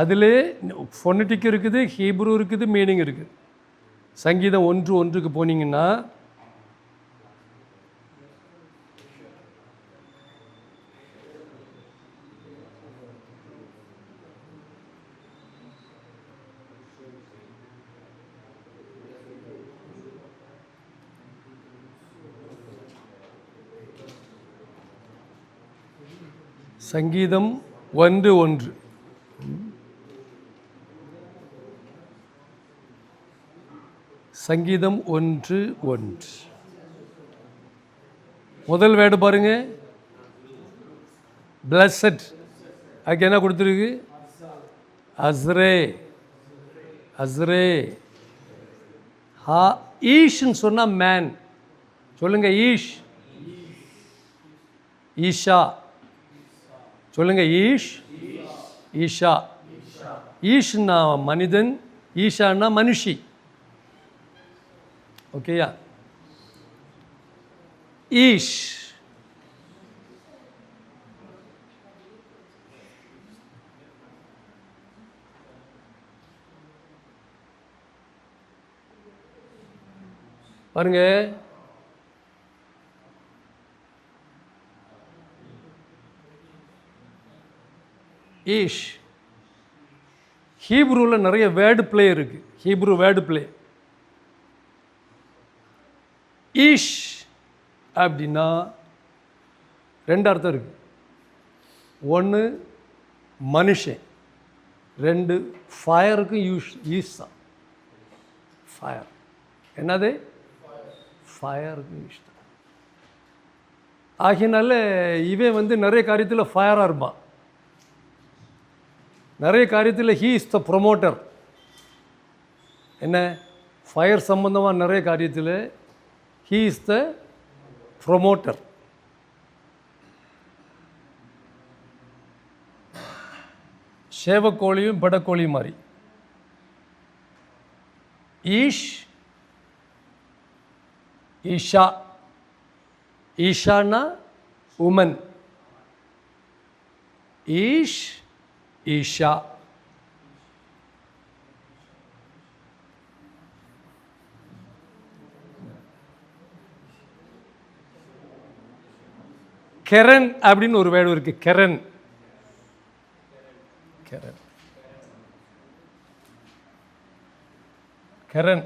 அதிலே ஃபொனட்டிக் இருக்குது, ஹீப்ரு இருக்குது, மீனிங் இருக்குது. சங்கீதம் 1:1 போனீங்கன்னா சங்கீதம் 1:1 சங்கீதம் 1:1 முதல் வேர்டு பாருங்க, பிளஸட். அதுக்கு என்ன கொடுத்துருக்கு? அஸ்ரே. அஸ்ரே. ஈஷ்ன்னு சொன்னால் மேன். சொல்லுங்க, ஈஷ். ஈஷா. சொல்லுங்க, ஈஷ். ஈஷா. ஈஷ்னா மனிதன், ஈஷான்னா மனுஷி. ஓகேயா? ஈஷ். பாருங்க, ஈஷ். ஹீப்ரூவில் நிறைய வேர்டு பிளே இருக்கு. Hebrew word play. ஈஷ் அப்படின்னா ரெண்டு அர்த்தம் இருக்கு. ஒன்று மனுஷன், ரெண்டு ஃபயருக்கும் ஈஷ் தான். ஃபயர் என்னது? ஃபயருக்கும் ஈஷ் தான். ஆகினால இவன் நிறைய காரியத்தில் ஃபயராக இருப்பான். நிறைய காரியத்தில் ஹீ இஸ் த ப்ரொமோட்டர். என்ன? ஃபயர் சம்பந்தமாக நிறைய காரியத்தில் ஹீ இஸ் த ப்ரொமோட்டர். சேவக்கோழியும் படக்கோழியும் மாதிரி. ஈஷ், ஈஷா. ஈஷானா உமன். ஈஷ், ஈஷா. கெரன் அப்படின்னு ஒரு வேர்டு இருக்கு. கெரன். கெரன். கெரன்.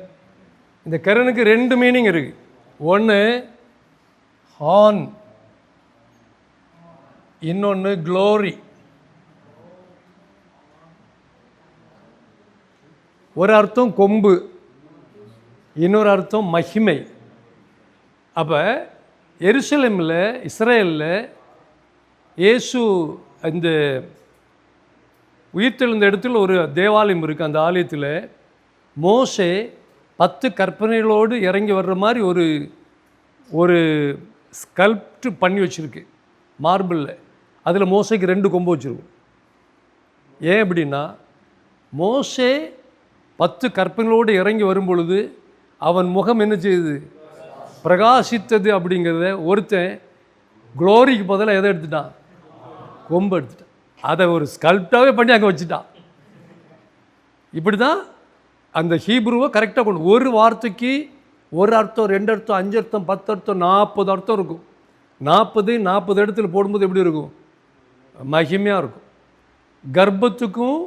இந்த கெரனுக்கு ரெண்டு மீனிங் இருக்கு. ஒன்று ஹார்ன், இன்னொன்று க்ளோரி. ஒரு அர்த்தம் கொம்பு, இன்னொரு அர்த்தம் மகிமை. அப்போ எருசலேமில், இஸ்ரேலில் இயேசு இந்த உயிர்த்தெழுந்த இடத்துல ஒரு தேவாலயம் இருக்குது. அந்த ஆலயத்தில் மோசே 10 கற்பனைகளோடு இறங்கி வர்ற மாதிரி ஒரு ஸ்கல்ப்ட் பண்ணி வச்சுருக்கு மார்பிளில். அதில் மோசைக்கு 2 கொம்பு வச்சுருக்கும். ஏன் அப்படின்னா, மோசே 10 கற்பனைகளோடு இறங்கி வரும் பொழுது அவன் முகம் என்ன செய்யுது? பிரகாசித்தது. அப்படிங்கிறத ஒருத்தன் க்ளோரிக்கு பதிலாக எதை எடுத்துட்டான்? கொம்பு எடுத்துட்டான். அதை ஒரு ஸ்கல்ப்டாகவே பண்ணி அங்கே வச்சுட்டான். இப்படி தான் அந்த ஹீப்ருவை கரெக்டாக கொண்டு. ஒரு வார்த்தைக்கு ஒரு அர்த்தம், 2 அர்த்தம், 5 அர்த்தம், 10 அர்த்தம், 40 அர்த்தம் இருக்கும். 40 இடத்துல போடும்போது எப்படி இருக்கும்? மகிமையாக இருக்கும். கர்ப்பத்துக்கும்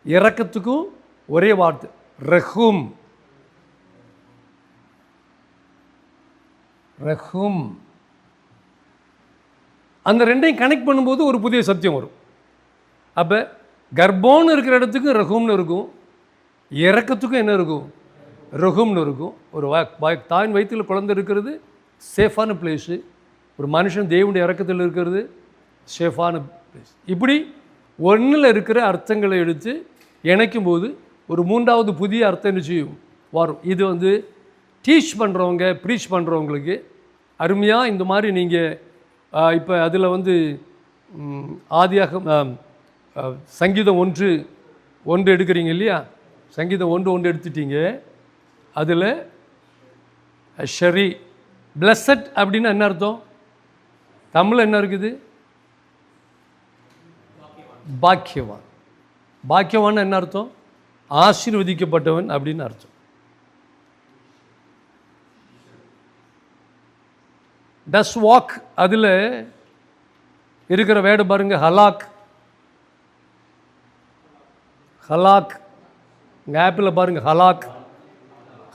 இரக்கத்துக்கும் ஒரே வார்த்தை ரஹூம். ரஹூம். அந்த ரெண்டையும் கனெக்ட் பண்ணும்போது ஒரு புதிய சத்தியம் வரும். அப்போ கர்ப்பம்னு இருக்கிற இடத்துக்கு ரஹூம்னு இருக்கும், இரக்கத்துக்கும் என்ன இருக்கும்? ரஹூம்னு இருக்கும். ஒரு தாயின் வயிற்றில் குழந்தை இருக்கிறது சேஃபான பிளேஸு. ஒரு மனுஷன் தேவனுடைய இரக்கத்தில் இருக்கிறது சேஃபான பிளேஸ். இப்படி ஒன்றில் இருக்கிற அர்த்தங்களை எடுத்து இணைக்கும் போது ஒரு 3வது புதிய அர்த்தம் என்ன செய்யும்? வரும். இது டீச் பண்ணுறவங்க, ப்ரீச் பண்ணுறவங்களுக்கு அருமையாக இந்த மாதிரி நீங்கள் இப்போ அதில் ஆதியாக சங்கீதம் 1:1 எடுக்கிறீங்க இல்லையா? சங்கீதம் 1:1 எடுத்துட்டீங்க. அதில் ஷரி பிளஸட் அப்படின்னா என்ன அர்த்தம்? தமிழ் என்ன இருக்குது? பாக்கியவான். பாக்கியவான் என்ன அர்த்தம்? ஆசீர்வதிக்கப்பட்டவன் அப்படின்னு அர்த்தம். டஸ் வாக், அதில் இருக்கிற வேர்டு பாருங்க, ஹலாக். ஹலாக், இங்கே ஆப்பில் பாருங்க, ஹலாக்.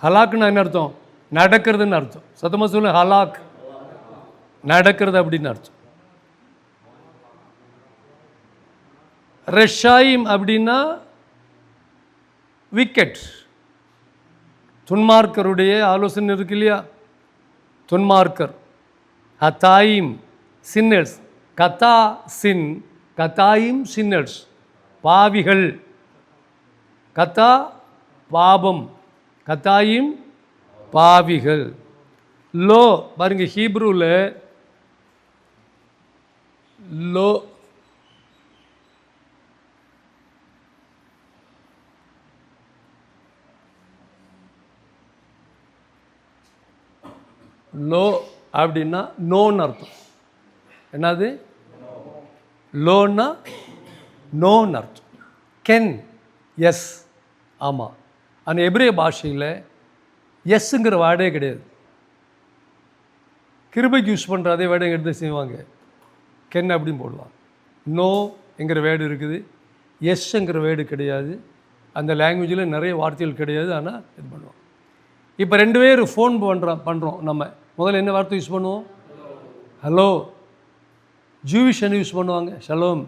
ஹலாக்குன்னு என்ன அர்த்தம்? நடக்கிறதுன்னு அர்த்தம். சத்தமாக சொல்லுங்க, ஹலாக், நடக்கிறது அப்படின்னு அர்த்தம். ரெஷாயிம் அப்படின்னா விக்கெட், துன்மார்க்கருடைய ஆலோசனை இருக்கு இல்லையா, துன்மார்க்கர். ஹத்தாயிம் சின்னர்ஸ், கத்தா சின், கத்தாயிம் சின்னர்ஸ் பாவிகள். கத்தா பாபம், கத்தாயிம் பாவிகள். லோ பாருங்க, ஹீப்ரூவில் லோ லோ அப்படின்னா நோன்னு அர்த்தம். என்னது? லோன்னா நோன்னு அர்த்தம். கென், எஸ், ஆமாம். ஆனால் எபிரேய பாஷையில் எஸ்ஸுங்கிற வேர்டே கிடையாது. கிருபைக்கு யூஸ் பண்ணுற அதே வேர்டை எடுத்து செய்வாங்க, கென் அப்படின்னு போடுவாங்க. நோ என்கிற வேர்டு இருக்குது, எஸ்ங்கிற வேர்டு கிடையாது. அந்த லாங்குவேஜில் நிறைய வார்த்தைகள் கிடையாது, ஆனால் இது பண்ணுவோம். இப்போ 2 பேர் ஃபோன் பண்ணுறோம். நம்ம முதல்ல என்ன வார்த்தை யூஸ் பண்ணுவோம்? ஹலோ. ஜூவிஷ் என்ன யூஸ் பண்ணுவாங்க? ஷலோம்.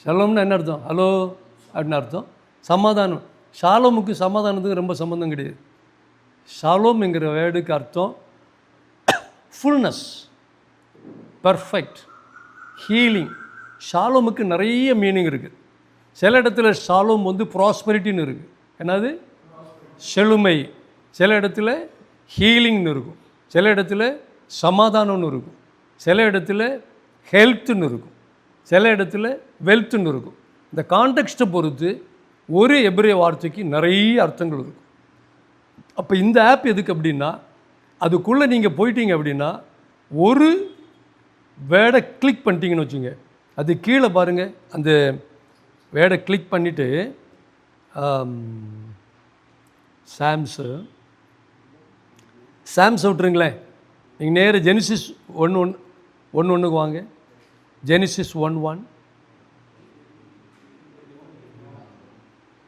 ஷலோம்னா என்ன அர்த்தம்? ஹலோ அப்படின்னு அர்த்தம். சமாதானம். ஷாலோமுக்கு சமாதானத்துக்கு ரொம்ப சம்மந்தம் கிடையாது. ஷாலோம் என்கிற வேர்டுக்கு அர்த்தம் ஃபுல்னஸ், பர்ஃபெக்ட், ஹீலிங். ஷாலோமுக்கு நிறைய மீனிங் இருக்குது. சில இடத்துல ஷாலோம் வந்து ப்ராஸ்பெரிட்டின்னு இருக்குது. என்னது? செழுமை. சில இடத்துல ஹீலிங்னு இருக்கும், சில இடத்துல சமாதானம்னு இருக்கும், சில இடத்துல ஹெல்த்துன்னு இருக்கும், சில இடத்துல வெல்த்துன்னு இருக்கும். இந்த கான்டெக்ஸ்ட்டை பொறுத்து ஒரு எபிரேய வார்த்தைக்கு நிறைய அர்த்தங்கள் இருக்கும். அப்போ இந்த ஆப் எதுக்கு அப்படின்னா, அதுக்குள்ளே நீங்கள் போயிட்டீங்க அப்படின்னா ஒரு வேர்டை கிளிக் பண்ணிட்டீங்கன்னு வச்சுங்க, அது கீழே பாருங்கள், அந்த வேர்டை கிளிக் பண்ணிவிட்டு சாம்ஸ் விட்டுருங்களேன். நீங்கள் நேராக ஜெனிசிஸ் 1:1 வாங்க. ஜெனிசிஸ் 1:1,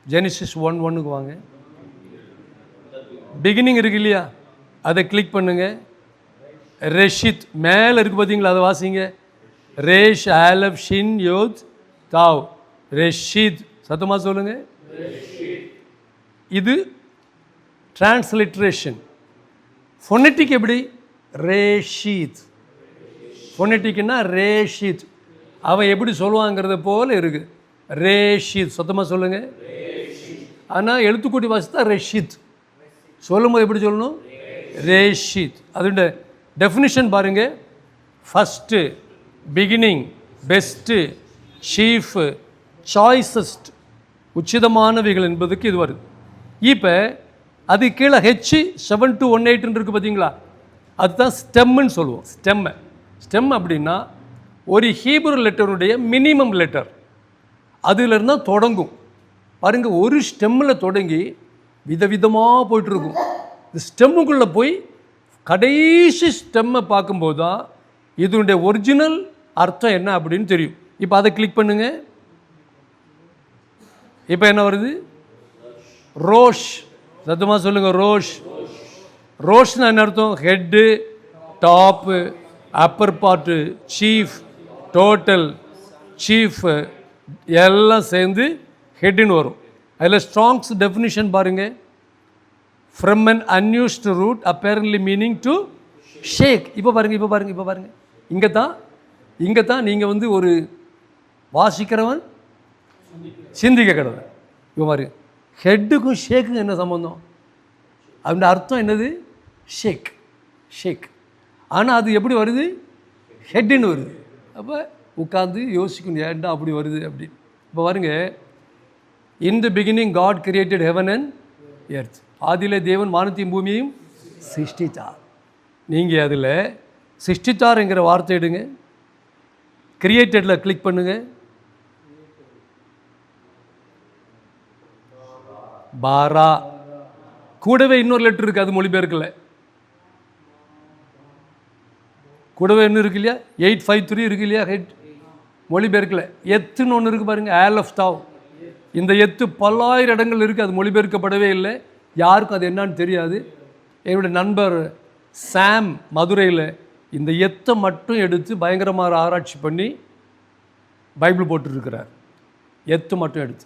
ஜெனிசிஸ் 1:1 வாங்க. பிகினிங் இருக்கு இல்லையா, அதை கிளிக் பண்ணுங்க. ரெஷித் மேலே இருக்குது பார்த்தீங்களா, அதை வாசிங்க. ரேஷ் ஆலப் ஷின் யோத் தாவ், ரெஷித். சத்தமாக சொல்லுங்க. இது டிரான்ஸ்லிட்ரேஷன். ஃபொனட்டிக் எப்படி? ரேஷித். ஃபொனட்டிக்னா ரேஷித். அவன் எப்படி சொல்லுவாங்கிறத போல் இருக்குது, ரேஷித். சத்தமாக சொல்லுங்கள். ஆனால் எழுத்துக்கூட்டி வாசித்தா ரெஷித். சொல்லும்போது எப்படி சொல்லணும்? ரேஷித். அதோட டெஃபினிஷன் பாருங்கள். First, beginning, best, chief, choicest, உச்சிதமானவைகள் என்பதுக்கு இது வருது. இப்போ அது கீழே H7218 இருக்குது பார்த்தீங்களா, அதுதான் ஸ்டெம்முன்னு சொல்லுவோம். ஸ்டெம் அப்படின்னா ஒரு ஹீப்ரு லெட்டருடைய மினிமம் லெட்டர், அதிலிருந்து தான் தொடங்கும். பாருங்கள், ஒரு ஸ்டெம்மில் தொடங்கி விதவிதமாக போய்ட்டுருக்கும். இந்த ஸ்டெம்முக்குள்ளே போய் கடைசி ஸ்டெம்மை பார்க்கும்போது தான் இதனுடைய ஒரிஜினல் அர்த்தம் என்ன அப்படின்னு தெரியும். இப்போ அதை கிளிக் பண்ணுங்க. இப்போ என்ன வருது? ரோஷ். சத்தமாக சொல்லுங்கள். ரோஷ். ரோஷ்னா என்ன அர்த்தம்? Head, top, upper part, chief, total, chief எல்லாம் சேர்ந்து ஹெட்டுன்னு வரும். அதில் ஸ்ட்ராங்ஸ் டெஃபினிஷன் பாருங்கள். From an unused root apparently meaning to shake. இப்போ பாருங்கள். இங்கே தான் நீங்கள் வந்து ஒரு வாசிக்கிறவன் சிந்திக்க கிடவன். இப்போ பாருங்க, ஹெட்டுக்கும் ஷேக்குக்கும் என்ன சம்பந்தம்? அதோட அர்த்தம் என்னது? ஷேக். ஆனால் அது எப்படி வருது? ஹெட்டுன்னு வருது. அப்போ உட்காந்து யோசிக்கணும், ஏன்டா அப்படி வருது அப்படின்னு. இப்போ பாருங்க, in the beginning God created heaven and earth. ஆதியிலே தேவன் வானத்தையும் பூமியையும் சிருஷ்டித்தார். நீங்கள் அதில் சிருஷ்டித்தார்ங்கிற வார்த்தை எடுங்க, கிரியேட்டடில் கிளிக் பண்ணுங்க, பாரா. கூடவே இன்னொரு லெட்டர் இருக்குது, அது மொழிபெயர்க்கல. கூடவே இன்னும் இருக்கு இல்லையா, 853 இருக்கு இல்லையா, ஹெட் மொழிபெயர்க்கல. எத்துன்னு ஒன்று இருக்குது பாருங்கள், ஆல் ஆஃப் தாவ். இந்த எத்து பல்லாயிரம் இடங்கள் இருக்குது, அது மொழிபெயர்க்கப்படவே இல்லை. யாருக்கும் அது என்னன்னு தெரியாது. என்னுடைய நண்பர் சாம் மதுரையில் இந்த எத்தை மட்டும் எடுத்து பயங்கரமாக ஆராய்ச்சி பண்ணி பைபிள் போட்டுருக்கிறார். எத்து மட்டும் எடுத்து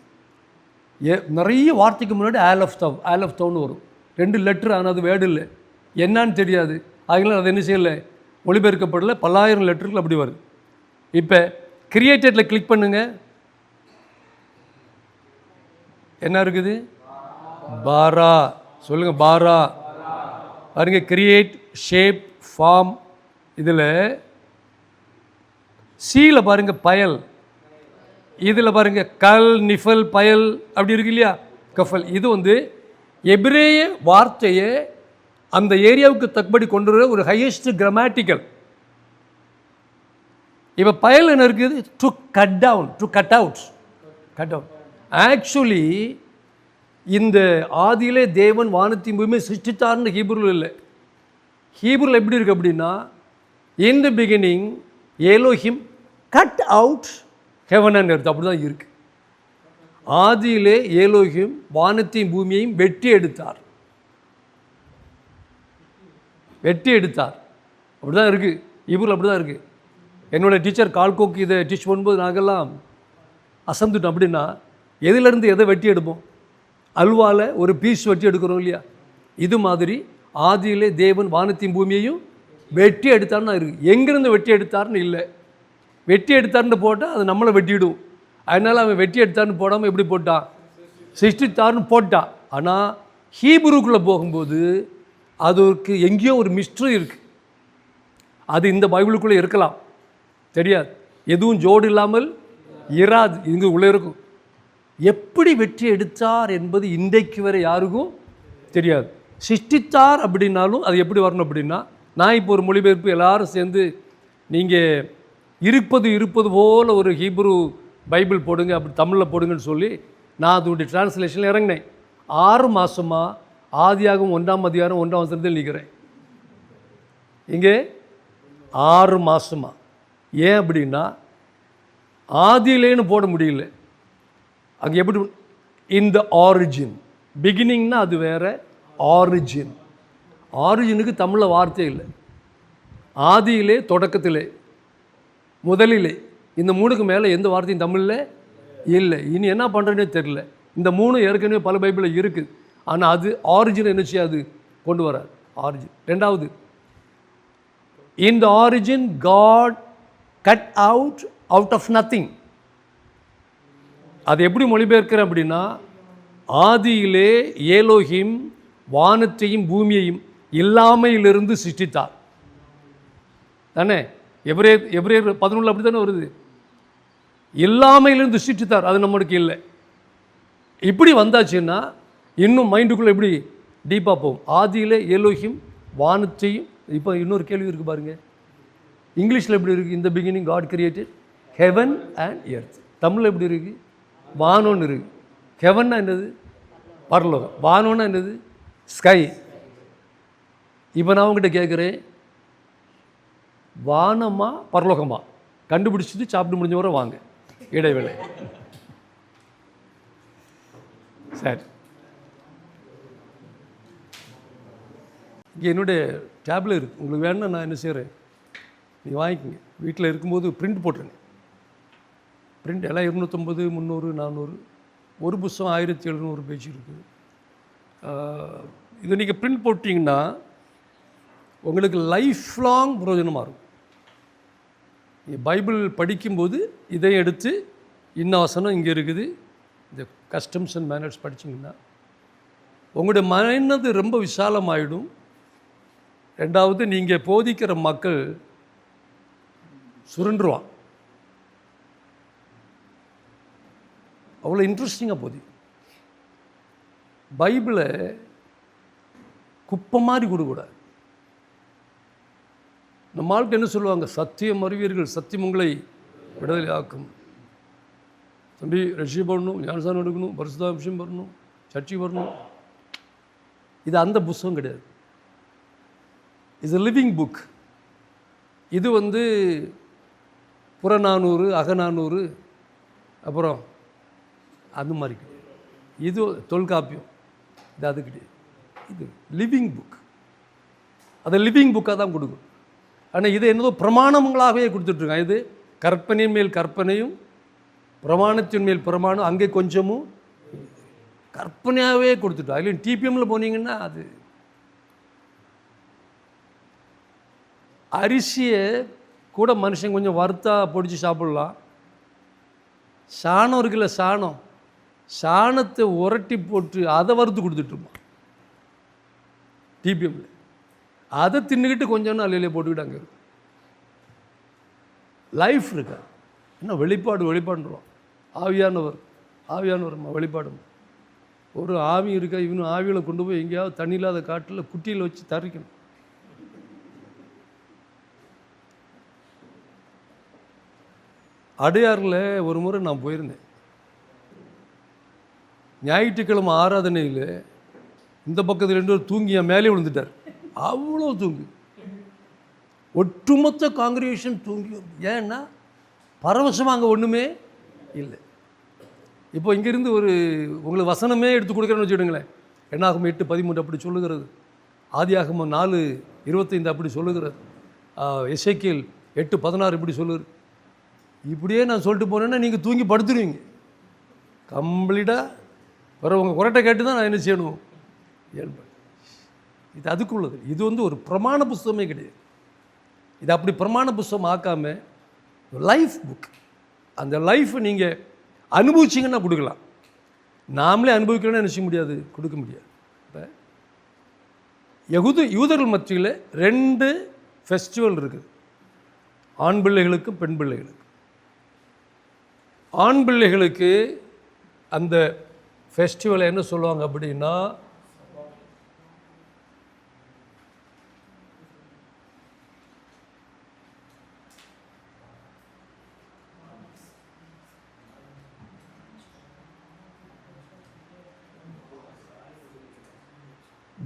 நிறைய வார்த்தைக்கு முன்னாடி ஆல் ஆஃப் தவ்னு வரும், 2 லெட்ரு. ஆனால் அது வேர்டு இல்லை, என்னான்னு தெரியாது. அதனால அது என்ன செய்யலை, மொழிபெயர்க்கப்படலை. பல்லாயிரம் லெட்டர்கள் அப்படி வருது. இப்போ கிரியேட்டடில் கிளிக் பண்ணுங்க, என்ன இருக்குது, பாரா. சொல்லுங்கள், பாரா. பாருங்க, கிரியேட், ஷேப், ஃபார்ம். இதில் சீல பாருங்க, பயல். இதில் பாருங்க, கல், நிஃபல், பயல் அப்படி இருக்கு இல்லையா, கஃபல். இது வந்து எபிரேய வார்த்தையை அந்த ஏரியாவுக்கு தக்கபடி கொண்டு வர ஒரு ஹையஸ்ட் கிராமட்டிக்கல். இப்போ பயல் என்ன இருக்குது, to cut down, to cut out, cut out. Actually இந்த ஆதியிலே தேவன் வானத்தின் பூமி சிருஷ்டித்தார்னு ஹீப்ருவில் இல்லை. ஹீப்ருவில் எப்படி இருக்குது அப்படின்னா, இன் தி பிகினிங் எலோஹிம் கட் அவுட் ஹெவன் எடுத்து, அப்படி தான் இருக்குது. ஆதியிலே எலோஹிம் வானத்தையும் பூமியையும் வெட்டி எடுத்தார், வெட்டி எடுத்தார். அப்படி தான் இருக்குது, ஹீப்ருவில் அப்படி தான் இருக்குது. என்னோடய டீச்சர் கால்கோக்கு இதை டீச் பண்ணும்போது நாங்கள்லாம் அசந்துட்டோம். அப்படின்னா எதிலேருந்து எதை வெட்டி எடுப்போம், அல்வாவில் ஒரு பீஸ் வெட்டி எடுக்கிறோம் இல்லையா, இது மாதிரி ஆதியிலே தேவன் வானத்தையும் பூமியையும் வெட்டி எடுத்தார்னு இருக்குது. எங்கேருந்து வெட்டி எடுத்தார்னு இல்லை, வெட்டி எடுத்தார்னு போட்டால் அது நம்மளை வெட்டிவிடும். அதனால் அவன் வெட்டி எடுத்தார்னு போடாமல் எப்படி போட்டான், சிருஷ்டித்தார்னு போட்டான். ஆனால் ஹீப்ருக்குள்ளே போகும்போது அதுக்கு எங்கேயோ ஒரு மிஸ்ட்ரி இருக்குது. அது இந்த பைபிளுக்குள்ளே இருக்கலாம், தெரியாது. எதுவும் ஜோடு இல்லாமல் இராது, இங்கே உள்ளே இருக்கும். எப்படி வெற்றி எடுத்தார் என்பது இன்றைக்கு வரை யாருக்கும் தெரியாது. சிருஷ்டித்தார் அப்படின்னாலும் அது எப்படி வரணும் அப்படின்னா, நான் இப்போ ஒரு மொழிபெயர்ப்பு எல்லாரும் சேர்ந்து நீங்கள் இருப்பது போல் ஒரு ஹீப்ரு பைபிள் போடுங்க, அப்படி தமிழில் போடுங்கன்னு சொல்லி நான் அதனுடைய டிரான்ஸ்லேஷனில் இறங்கினேன். 6 மாதமாக ஆதியாகமம் 1ஆம் அதிகாரம் 1ஆம் வசனத்தில் நிற்கிறேன். இங்கே 6 மாதமாக. ஏன் அப்படின்னா, ஆதியிலேன்னு போட முடியல. அங்கே எப்படி, இந்த ஆரிஜின், பிகினிங்னா அது வேற, ஆரிஜின். ஆரிஜினுக்கு தமிழில் வார்த்தை இல்லை. ஆதியிலே, தொடக்கத்திலே, முதலிலே, இந்த 3க்கு மேலே எந்த வார்த்தையும் தமிழில் இல்லை. இனி என்ன பண்ணுறேன்னே தெரியல. இந்த 3 ஏற்கனவே பல பைபிளில் இருக்குது. ஆனால் அது ஆரிஜின் என்ன செய்யாது, கொண்டு வராது. ஆரிஜின். 2வது, in the origin God cut out of nothing. அது எப்படி மொழிபெயர்க்கிறேன் அப்படின்னா, ஆதியிலே ஏலோஹிம் வானத்தையும் பூமியையும் இல்லாமையிலிருந்து சிருஷ்டித்தார் தானே. எபிரேயர் 11 அப்படி தானே வருது, இல்லாமையிலிருந்து சிருஷ்டித்தார். அது நம்மளுக்கு இல்லை. இப்படி வந்தாச்சுன்னா இன்னும் மைண்டுக்குள்ளே எப்படி டீப்பாக போகும். ஆதியிலே ஏலோஹிம் வானத்தையும். இப்போ இன்னொரு கேள்வி இருக்குது பாருங்கள், இங்கிலீஷில் எப்படி இருக்குது, இந்த beginning God created heaven and earth. தமிழில் எப்படி இருக்குது, வானோன்னு இருக்குது. ஹெவன்னா என்னது, பரலோகம். வானோன்னா என்னது, ஸ்கை. இப்போ நான் உங்ககிட்ட கேட்குறேன், வானமா பரலோகமா கண்டுபிடிச்சிட்டு சாப்பிட்டு முடிஞ்ச வரை வாங்க, இடைவேளை. சரி, இங்கே என்னுடைய டேப்ல இருக்குது, உங்களுக்கு வேணும்னா நான் என்ன செய்கிறேன், நீங்கள் வாங்கிக்கோங்க. வீட்டில் இருக்கும்போது பிரிண்ட் போட்டுருங்க. பிரிண்ட் எல்லாம் 250, 300, 400. ஒரு புத்தகம் 1700 பேஜ் இருக்குது. இதை நீங்கள் பிரிண்ட் போட்டிங்கன்னா உங்களுக்கு லைஃப் லாங் பிரயோஜனமாக இருக்கும். பைபிள் படிக்கும்போது இதை எடுத்து இன்னவசனம் இங்கே இருக்குது, இந்த கஸ்டம்ஸ் அண்ட் மேனர்ஸ் படிச்சிங்கன்னா உங்களுடைய மனது ரொம்ப விசாலமாயிடும். 2வது, நீங்கள் போதிக்கிற மக்கள் சுருண்டுருவான். அவ்வளோ இன்ட்ரெஸ்டிங்காக போதிக்கும். பைபிளை குப்பை மாதிரி கொடுக்கூடாது. நம்ம ஆளுக்கு என்ன சொல்லுவாங்க, சத்தியம் அறிவீர்கள், சத்தியம் உங்களை விடுதலை ஆக்கும். தம்பி ரஷ்ய பண்ணணும், ஞானசானம் எடுக்கணும், பரிசுத்தாபிஷேகம் வரணும், சர்ச்சை வரணும். இது அந்த புஸ்தகம் கிடையாது. Is a living book. இது புறநானூறு, அகநானூறு, அப்புறம் அந்த மாதிரி கிடையாது. இது தொல்காப்பியம், இது அது கிடையாது. இது லிவிங் புக். அதை லிவிங் புக்காக தான் கொடுக்கும். ஆனால் இதை என்னதோ பிரமாணங்களாகவே கொடுத்துட்ருக்காங்க. இது கற்பனையின் மேல் கற்பனையும் பிரமாணத்தின் மேல் பிரமாணம், அங்கே கொஞ்சமும் கற்பனையாகவே கொடுத்துட்டோம். அதுலேயும் டிபிஎம்மில் போனீங்கன்னா அது அரிசியை கூட மனுஷன் கொஞ்சம் வறுத்தா பொடிச்சு சாப்பிட்லாம். சாணம் இருக்குல்ல, சாணத்தை உரட்டி போட்டு அதை வறுத்து கொடுத்துட்ருப்பான் டிபிஎம்மில். அதை தின்னுக்கிட்டு கொஞ்சம் அலையிலே போட்டுக்கிட்டு அங்கே இருக்கும். லைஃப் இருக்கா என்ன? வெளிப்பாடுன்றோம். ஆவியானவர் வெளிப்பாடு. ஒரு ஆவி இருக்கா, இவனும் ஆவியில் கொண்டு போய் எங்கேயாவது தண்ணி இல்லாத காட்டில் குட்டியில் வச்சு தரிக்கணும். அடையாறில் ஒரு முறை நான் போயிருந்தேன். ஞாயிற்றுக்கிழமை ஆராதனையில் இந்த பக்கத்தில் 2 பேர் தூங்கி என் மேலே விழுந்துட்டார். அவ்வளோ தூங்கி, ஒட்டுமொத்த காங்கிரிகேஷன் தூங்கி. ஏன்னா பரவசமாக அங்கே ஒன்றுமே இல்லை. இப்போ இங்கேருந்து உங்களுக்கு வசனமே எடுத்து கொடுக்குறேன்னு வச்சுக்கிடுங்களேன். என்னாகும் 8:13 அப்படி சொல்லுகிறது, ஆதியாகமம் 4:25 அப்படி சொல்லுகிறது, எசேக்கியேல் 8:16 இப்படி சொல்லுது. இப்படியே நான் சொல்லிட்டு போனேன்னா நீங்கள் தூங்கி படுத்துருவீங்க கம்ப்ளீட்டாக. வேறு உங்கள் குரட்டை கேட்டு தான் நான் என்ன செய்யணும். இது அதுக்குள்ளது. இது ஒரு பிரமாண புஸ்தகமே கிடையாது. இது அப்படி பிரமாண புஸ்தகம் ஆக்காமல் லைஃப் புக். அந்த லைஃப்பை நீங்கள் அனுபவிச்சிங்கன்னா கொடுக்கலாம். நாமளே அனுபவிக்கணும்னு என்ன செய்ய முடியாது, கொடுக்க முடியாது. இப்போ யூதர்கள் மத்தியில் 2 ஃபெஸ்டிவல் இருக்குது, ஆண் பிள்ளைகளுக்கும் பெண் பிள்ளைகளுக்கும். ஆண் பிள்ளைகளுக்கு அந்த ஃபெஸ்டிவலை என்ன சொல்லுவாங்க அப்படின்னா,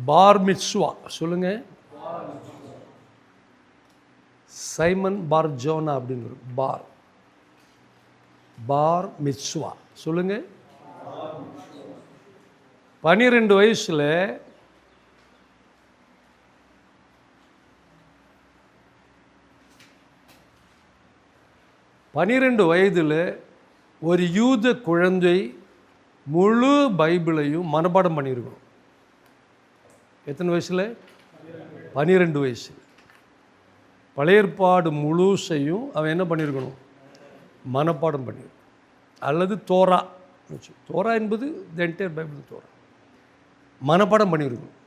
பார் மிட்ஸ்வா. சொல்லுங்க, சைமன் பார் ஜோனா அப்படின்னு பார் மிட்ஸ்வா. சொல்லுங்க, 12 வயசுல வயதில் ஒரு யூத குழந்தை முழு பைபிளையும் மனப்பாடம் பண்ணியிருக்கணும். எத்தனை வயசில்? 12 வயசில். பழைய ஏற்பாடு முழுசையும் அவன் என்ன பண்ணியிருக்கணும்? மனப்பாடம் பண்ணியிருக்கணும். அல்லது தோரா என்பது தி என்டையர் பைபிள். தோரா மனப்பாடம் பண்ணியிருக்கணும்.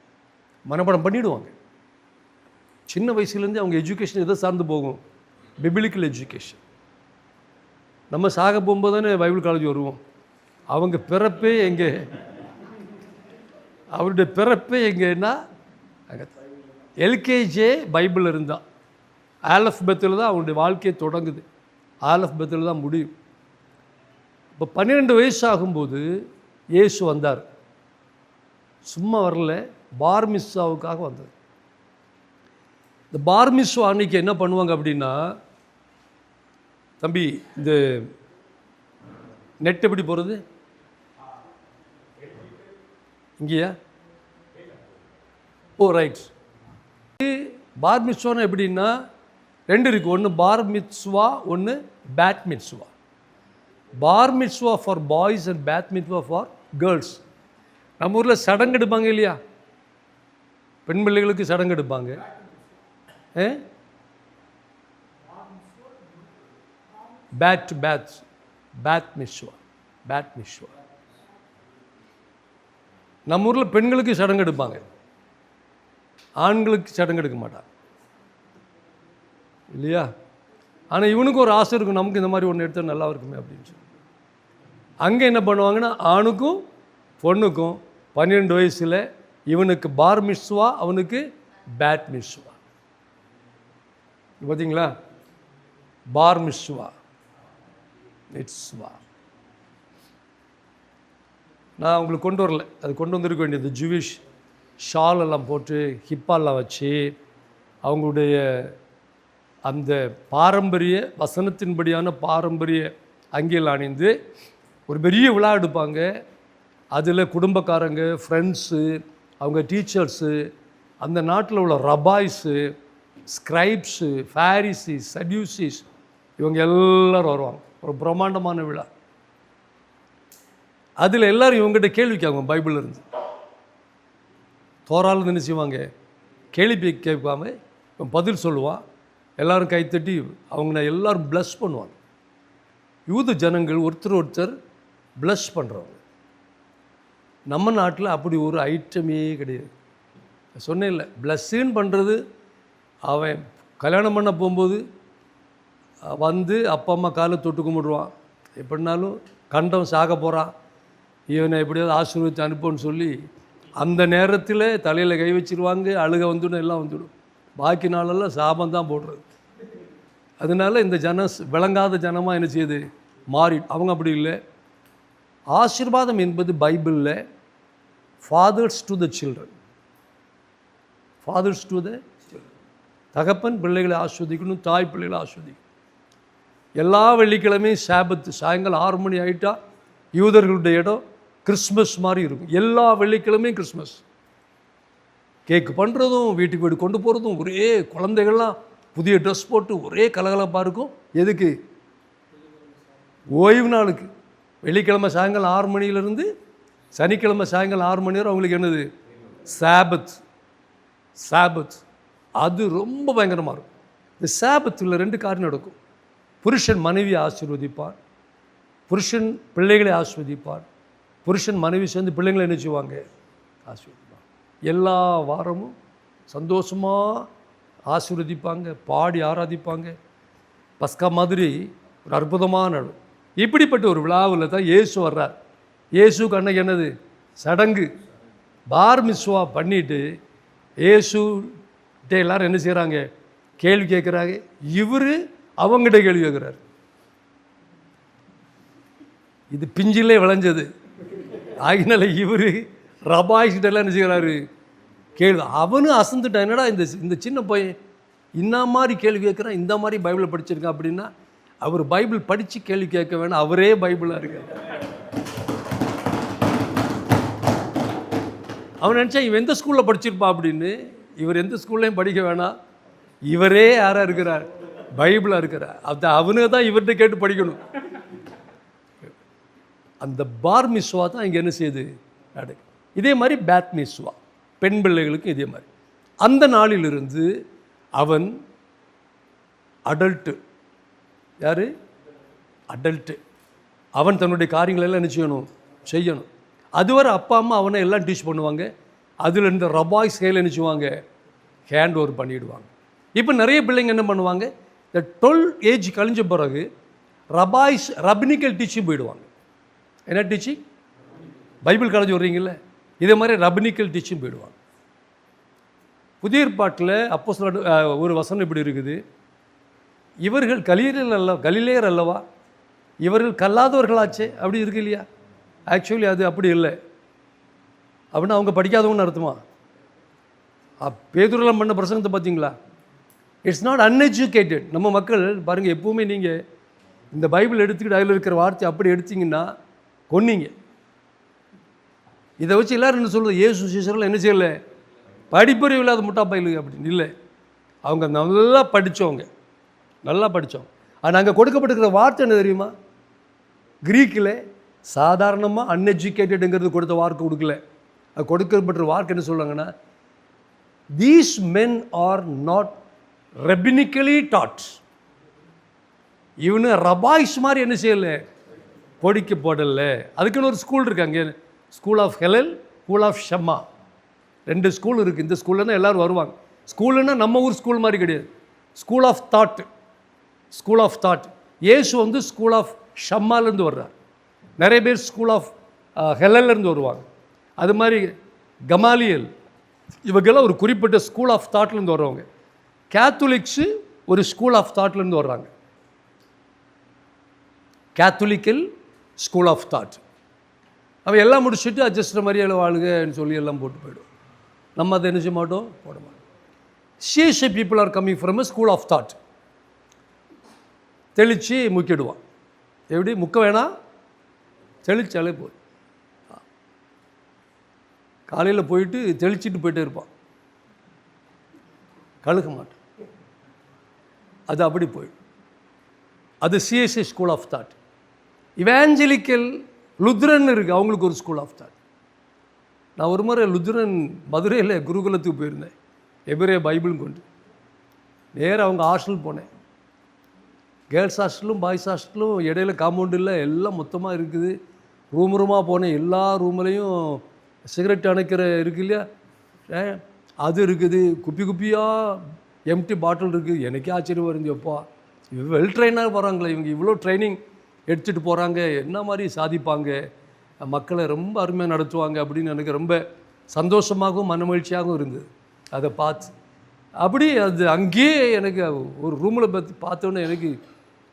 மனப்பாடம் பண்ணிவிடுவாங்க. சின்ன வயசுலேருந்து அவங்க எஜுகேஷன் எதை சார்ந்து போகும்? Biblical education. நம்ம சாக போகும்போது தானே பைபிள் காலேஜ் வருவோம். அவங்க பிறப்பே எங்கே? அவருடைய பிறப்பே எங்கன்னா எல்கேஜே பைபிள் இருந்தால், ஆலஃபெத்தில் தான் அவருடைய வாழ்க்கையை தொடங்குது, ஆலஃபெத்தில் தான் முடியும். இப்போ 12 வயசு ஆகும்போது இயேசு வந்தார். சும்மா வரல, பார்மிஸ்வாவுக்காக வந்தார். இந்த பார்மிஸ்வா அன்னைக்கு என்ன பண்ணுவாங்க அப்படின்னா, தம்பி இந்த நெட் எப்படி போகிறது? இங்கேயா? ஓ ரைட். பார் மிட்ஸ்வானா எப்படின்னா 2 இருக்குது. ஒன்று பார் மிட்ஸ்வா, ஒன்று பேட் மிட்ஸ்வா. பார் மிட்ஸ்வா ஃபார் பாய்ஸ் அண்ட் பேட் மிட்ஸ்வா ஃபார் கேர்ள்ஸ். நம்ம ஊரில் சடங்கு எடுப்பாங்க இல்லையா, பெண் பிள்ளைகளுக்கு சடங்கு எடுப்பாங்க. பேட் மிட்ஸ்வா. நம்ம ஊரில் பெண்களுக்கு சடங்கு எடுப்பாங்க, ஆண்களுக்கு சடங்கு எடுக்க மாட்டாங்க இல்லையா? ஆனால் இவனுக்கு ஒரு ஆசை இருக்கும், நமக்கு இந்த மாதிரி ஒன்று எடுத்தால் நல்லா இருக்குமே அப்படின்னு சொல்லி. அங்கே என்ன பண்ணுவாங்கன்னா, ஆணுக்கும் பொண்ணுக்கும் 12 வயசில் இவனுக்கு பார் மிட்ஸ்வா, அவனுக்கு பேட் மிட்ஸ்வா. பார்த்தீங்களா, பார் மிஸ்வா, மிட்ஸ்வா. நான் உங்களுக்கு கொண்டு வரல, அது கொண்டு வந்திருக்க வேண்டியது. ஜூவிஷ் ஷால் எல்லாம் போட்டு ஹிப்பாலாம் வச்சு அவங்களுடைய அந்த பாரம்பரிய வசனத்தின்படியான பாரம்பரிய அங்கியில் அணிந்து ஒரு பெரிய விழா எடுப்பாங்க. அதில் குடும்பக்காரங்க, ஃப்ரெண்ட்ஸு, அவங்க டீச்சர்ஸு, அந்த நாட்டில் உள்ள ரபாய்ஸு, ஸ்கிரைப்ஸு, ஃபேரிசிஸ், சட்யூசிஸ், இவங்க எல்லோரும் வருவாங்க. ஒரு பிரம்மாண்டமான விழா. அதில் எல்லோரும் இவங்ககிட்ட கேள்வி கேட்பாங்க. பைபிள் இருந்து தோறால் என்ன செய்வாங்க, கேள்வி கேட்காம இவன் பதில் சொல்லுவான். எல்லோரும் கைத்தட்டி அவங்க எல்லோரும் ப்ளஸ் பண்ணுவாங்க. யூத ஜனங்கள் ஒருத்தர் ப்ளஸ் பண்ணுறவங்க. நம்ம நாட்டில் அப்படி ஒரு ஐட்டமே கிடையாது. சொன்னேன் இல்லை, ப்ளஸ்ஸுன்னு பண்ணுறது அவன் கல்யாணம் பண்ண போகும்போது வந்து அப்பா அம்மா காலை தொட்டு கும்பிடுவான். எப்படினாலும் கண்டம் சாக போகிறான், இவனை எப்படியாவது ஆசீர்வதித்து அனுப்புன்னு சொல்லி அந்த நேரத்தில் தலையில் கை வச்சிருவாங்க. அழுக வந்துடும், எல்லாம் வந்துடும். பாக்கி நாளெல்லாம் சாபந்தான் போடுறது. அதனால் இந்த விளங்காத ஜனமாக என்ன செய்யுது, மாறி. அவங்க அப்படி இல்லை. ஆசீர்வாதம் என்பது பைபிளில் fathers to the children, fathers to the children. தகப்பன் பிள்ளைகளை ஆஸ்வதிக்கணும், தாய் பிள்ளைகளை ஆஸ்வதிக்கணும். எல்லா வெள்ளிக்கிழமையும் சாபத்து சாயங்காலம் 6 மணி ஆகிட்டா யூதர்களுடைய இடம் கிறிஸ்மஸ் மாதிரி இருக்கும். எல்லா வெள்ளிக்கிழமையும் கிறிஸ்மஸ். கேக்கு பண்ணுறதும், வீட்டுக்கு வீடு கொண்டு போகிறதும், ஒரே குழந்தைகள்லாம் புதிய ட்ரெஸ் போட்டு ஒரே கலகலப்பாக இருக்கும். எதுக்கு? ஓய்வு நாளுக்கு. வெள்ளிக்கிழமை சாயங்காலம் 6 மணியிலேருந்து சனிக்கிழமை சாயங்காலம் 6 மணி வரை அவங்களுக்கு என்னது, சாபத். சாபத் அது ரொம்ப பயங்கரமாக இருக்கும். இந்த சாபத்தில் 2 காரியம் நடக்கும். புருஷன் மனைவியை ஆசீர்வதிப்பார், புருஷன் பிள்ளைகளை ஆசீர்வதிப்பார், புருஷன் மனைவி சேர்ந்து பிள்ளைங்களை என்ன செய்வாங்க, ஆசீர்வதிப்பாங்க. எல்லா வாரமும் சந்தோஷமாக ஆசீர்வதிப்பாங்க, பாடி ஆராதிப்பாங்க. பஸ்கா மாதிரி ஒரு அற்புதமான நாள். இப்படிப்பட்ட ஒரு விழாவில் தான் இயேசு வர்றார். இயேசுக்கு அன்னைக்கு என்னது, சடங்கு. பார் மிஸ்வா பண்ணிவிட்டு இயேசுகிட்ட எல்லாரும் என்ன செய்கிறாங்க, கேள்வி கேட்குறாங்க. இவர் அவங்ககிட்ட கேள்வி கேட்குறாரு. இது பிஞ்சிலே விளைஞ்சது ஆகினால இவர் ரபாய்கிட்டலாம் என்ன செய்கிறாரு, கேள்வி. அவனும் அசந்துட்டான். என்னடா இந்த சின்ன பையன் இந்த மாதிரி கேள்வி கேட்குறான், இந்த மாதிரி பைபிளை படிச்சிருக்கான் அப்படின்னா, அவர் பைபிள் படித்து கேள்வி கேட்க வேணாம், அவரே பைபிளாக இருக்கார். அவன் நினச்சா இவன் எந்த ஸ்கூலில் படிச்சிருப்பா அப்படின்னு. இவர் எந்த ஸ்கூல்லையும் படிக்க வேணாம், இவரே யாராக இருக்கிறார், பைபிளாக இருக்கிறார். அவனு தான் இவர்கிட்ட கேட்டு படிக்கணும். அந்த பார் மிஸ்வா தான் இங்கே என்ன செய்யுது நடக்கு. இதே மாதிரி பேத் மிஸ்வா பெண் பிள்ளைகளுக்கும் இதே மாதிரி. அந்த நாளிலிருந்து அவன் அடல்ட்டு. யார் அடல்ட்டு? அவன் தன்னுடைய காரியங்களெல்லாம் என்ன செய்யணும். அதுவரை அப்பா அம்மா அவனை எல்லாம் டீச் பண்ணுவாங்க. அதில் இந்த ரபாய்ஸ் கையில் என்ன செய்வாங்க, ஹேண்ட் ஓவர் பண்ணிவிடுவாங்க. இப்போ நிறைய பிள்ளைங்க என்ன பண்ணுவாங்க, இந்த 12 ஏஜ் கழிஞ்ச பிறகு ரபினிக்கல் டீச்சிங் போயிடுவாங்க. என்ன டீச்சிங்? பைபிள் காலேஜ் வர்றீங்கள, இதே மாதிரி ரபினிக்கல் டீச்சிங் போயிடுவாங்க. புதிய ஏற்பாட்டில் அப்போஸ்தலர் ஒரு வசனம் இப்படி இருக்குது, இவர்கள் கலிலேயர் அல்லவா, இவர்கள் கல்லாதவர்களாச்சே, அப்படி இருக்கு இல்லையா? ஆக்சுவலி அது அப்படி இல்லை. அப்படின்னா அவங்க படிக்காதவங்கன்னு அர்த்தமா? பேதுருலாம் பண்ண பிரசங்கத்தை பார்த்தீங்களா? It's not uneducated. நம்ம மக்கள் பாருங்கள், எப்போவுமே நீங்கள் இந்த பைபிள் எடுத்துக்கிட்டு அதில் இருக்கிற வார்த்தை அப்படி எடுத்தீங்கன்னா கொன்னீங்க. இதை வச்சு எல்லோரும் என்ன சொல்கிறது, இயேசு சீசர்கள் என்ன செய்யலை, படிப்பறிவு இல்லாத முட்டா பயிலு அப்படின்னு இல்லை. அவங்க நல்லா படித்தவங்க. ஆனால் அங்கே கொடுக்கப்பட்டிருக்கிற வார்த்தை என்ன தெரியுமா? கிரீக்கில் சாதாரணமாக அன்எஜுகேட்டடுங்கிறது கொடுத்த வார்த்தை கொடுக்கல. அது கொடுக்கப்பட்ட வார்த்தை என்ன சொல்கிறாங்கன்னா, these men are not rabbinically taught. இவனு ரபாய்ஸ் மாதிரி என்ன செய்யலை, பொடிக்க போடலை. அதுக்குன்னு ஒரு ஸ்கூல் இருக்குது அங்கே, ஸ்கூல் ஆஃப் ஹெலல், ஸ்கூல் ஆஃப் ஷம்மா, 2 ஸ்கூல் இருக்குது. இந்த ஸ்கூல்னா எல்லோரும் வருவாங்க. ஸ்கூலுன்னா நம்ம ஊர் ஸ்கூல் மாதிரி கிடையாது, school of thought. School of thought. இயேசு வந்து ஸ்கூல் ஆஃப் ஷம்மாலேருந்து வர்றார். நிறைய பேர் ஸ்கூல் ஆஃப் ஹெலல்லேருந்து வருவாங்க. அது மாதிரி கமாலியல், இவங்கெல்லாம் ஒரு குறிப்பிட்ட ஸ்கூல் ஆஃப் தாட்லேருந்து வருவாங்க. கேத்தலிக்ஸு ஒரு ஸ்கூல் ஆஃப் தாட்லேருந்து வர்றாங்க. கேத்தலிக்கல் ஸ்கூல் ஆஃப் தாட். அவன் எல்லாம் முடிச்சுட்டு அட்ஜஸ்ட் மரியாதை வாழுகன்னு சொல்லி எல்லாம் போட்டு போய்டும். நம்ம அதை என்ன செய்ய மாட்டோம், போட மாட்டோம். CSI people are coming from a school of thought. தெளித்து முக்கிடுவான். எப்படி முக்க வேணாம், தெளிச்சாலே போதும். காலையில் போயிட்டு தெளிச்சிட்டு போயிட்டே இருப்பான், கழுக மாட்டான். அது அப்படி போயிடும். அது CSI school of thought. Evangelical Lutheran இருக்குது, அவங்களுக்கு ஒரு ஸ்கூல் ஆஃப் தாட். நான் ஒரு முறை லுத்ரன் மதுரையில் குருகுலத்துக்கு போயிருந்தேன், எபிரே பைபிளும் கொண்டு. நேராக அவங்க ஹாஸ்டல் போனேன். கேர்ள்ஸ் ஹாஸ்டலும் பாய்ஸ் ஹாஸ்டலும் இடையில காம்பவுண்டு இல்லை, எல்லாம் மொத்தமாக இருக்குது. ரூமாக போனேன். எல்லா ரூம்லேயும் சிகரெட் அணைக்கிற இருக்குது இல்லையா, அது இருக்குது. குப்பி குப்பியாக எம்டி பாட்டில் இருக்குது. எனக்கே ஆச்சரியம் இருந்துப்பா, வெல் ட்ரெயினாக போகிறாங்களே இவங்க, இவ்வளோ ட்ரைனிங் எடுத்துகிட்டு போகிறாங்க, என்ன மாதிரி சாதிப்பாங்க, மக்களை ரொம்ப அருமையாக நடத்துவாங்க அப்படின்னு எனக்கு ரொம்ப சந்தோஷமாகவும் மனமகிழ்ச்சியாகவும் இருந்தது அதை பார்த்து. அப்படி அது அங்கேயே எனக்கு ஒரு ரூமில் பற்றி பார்த்தோன்னே எனக்கு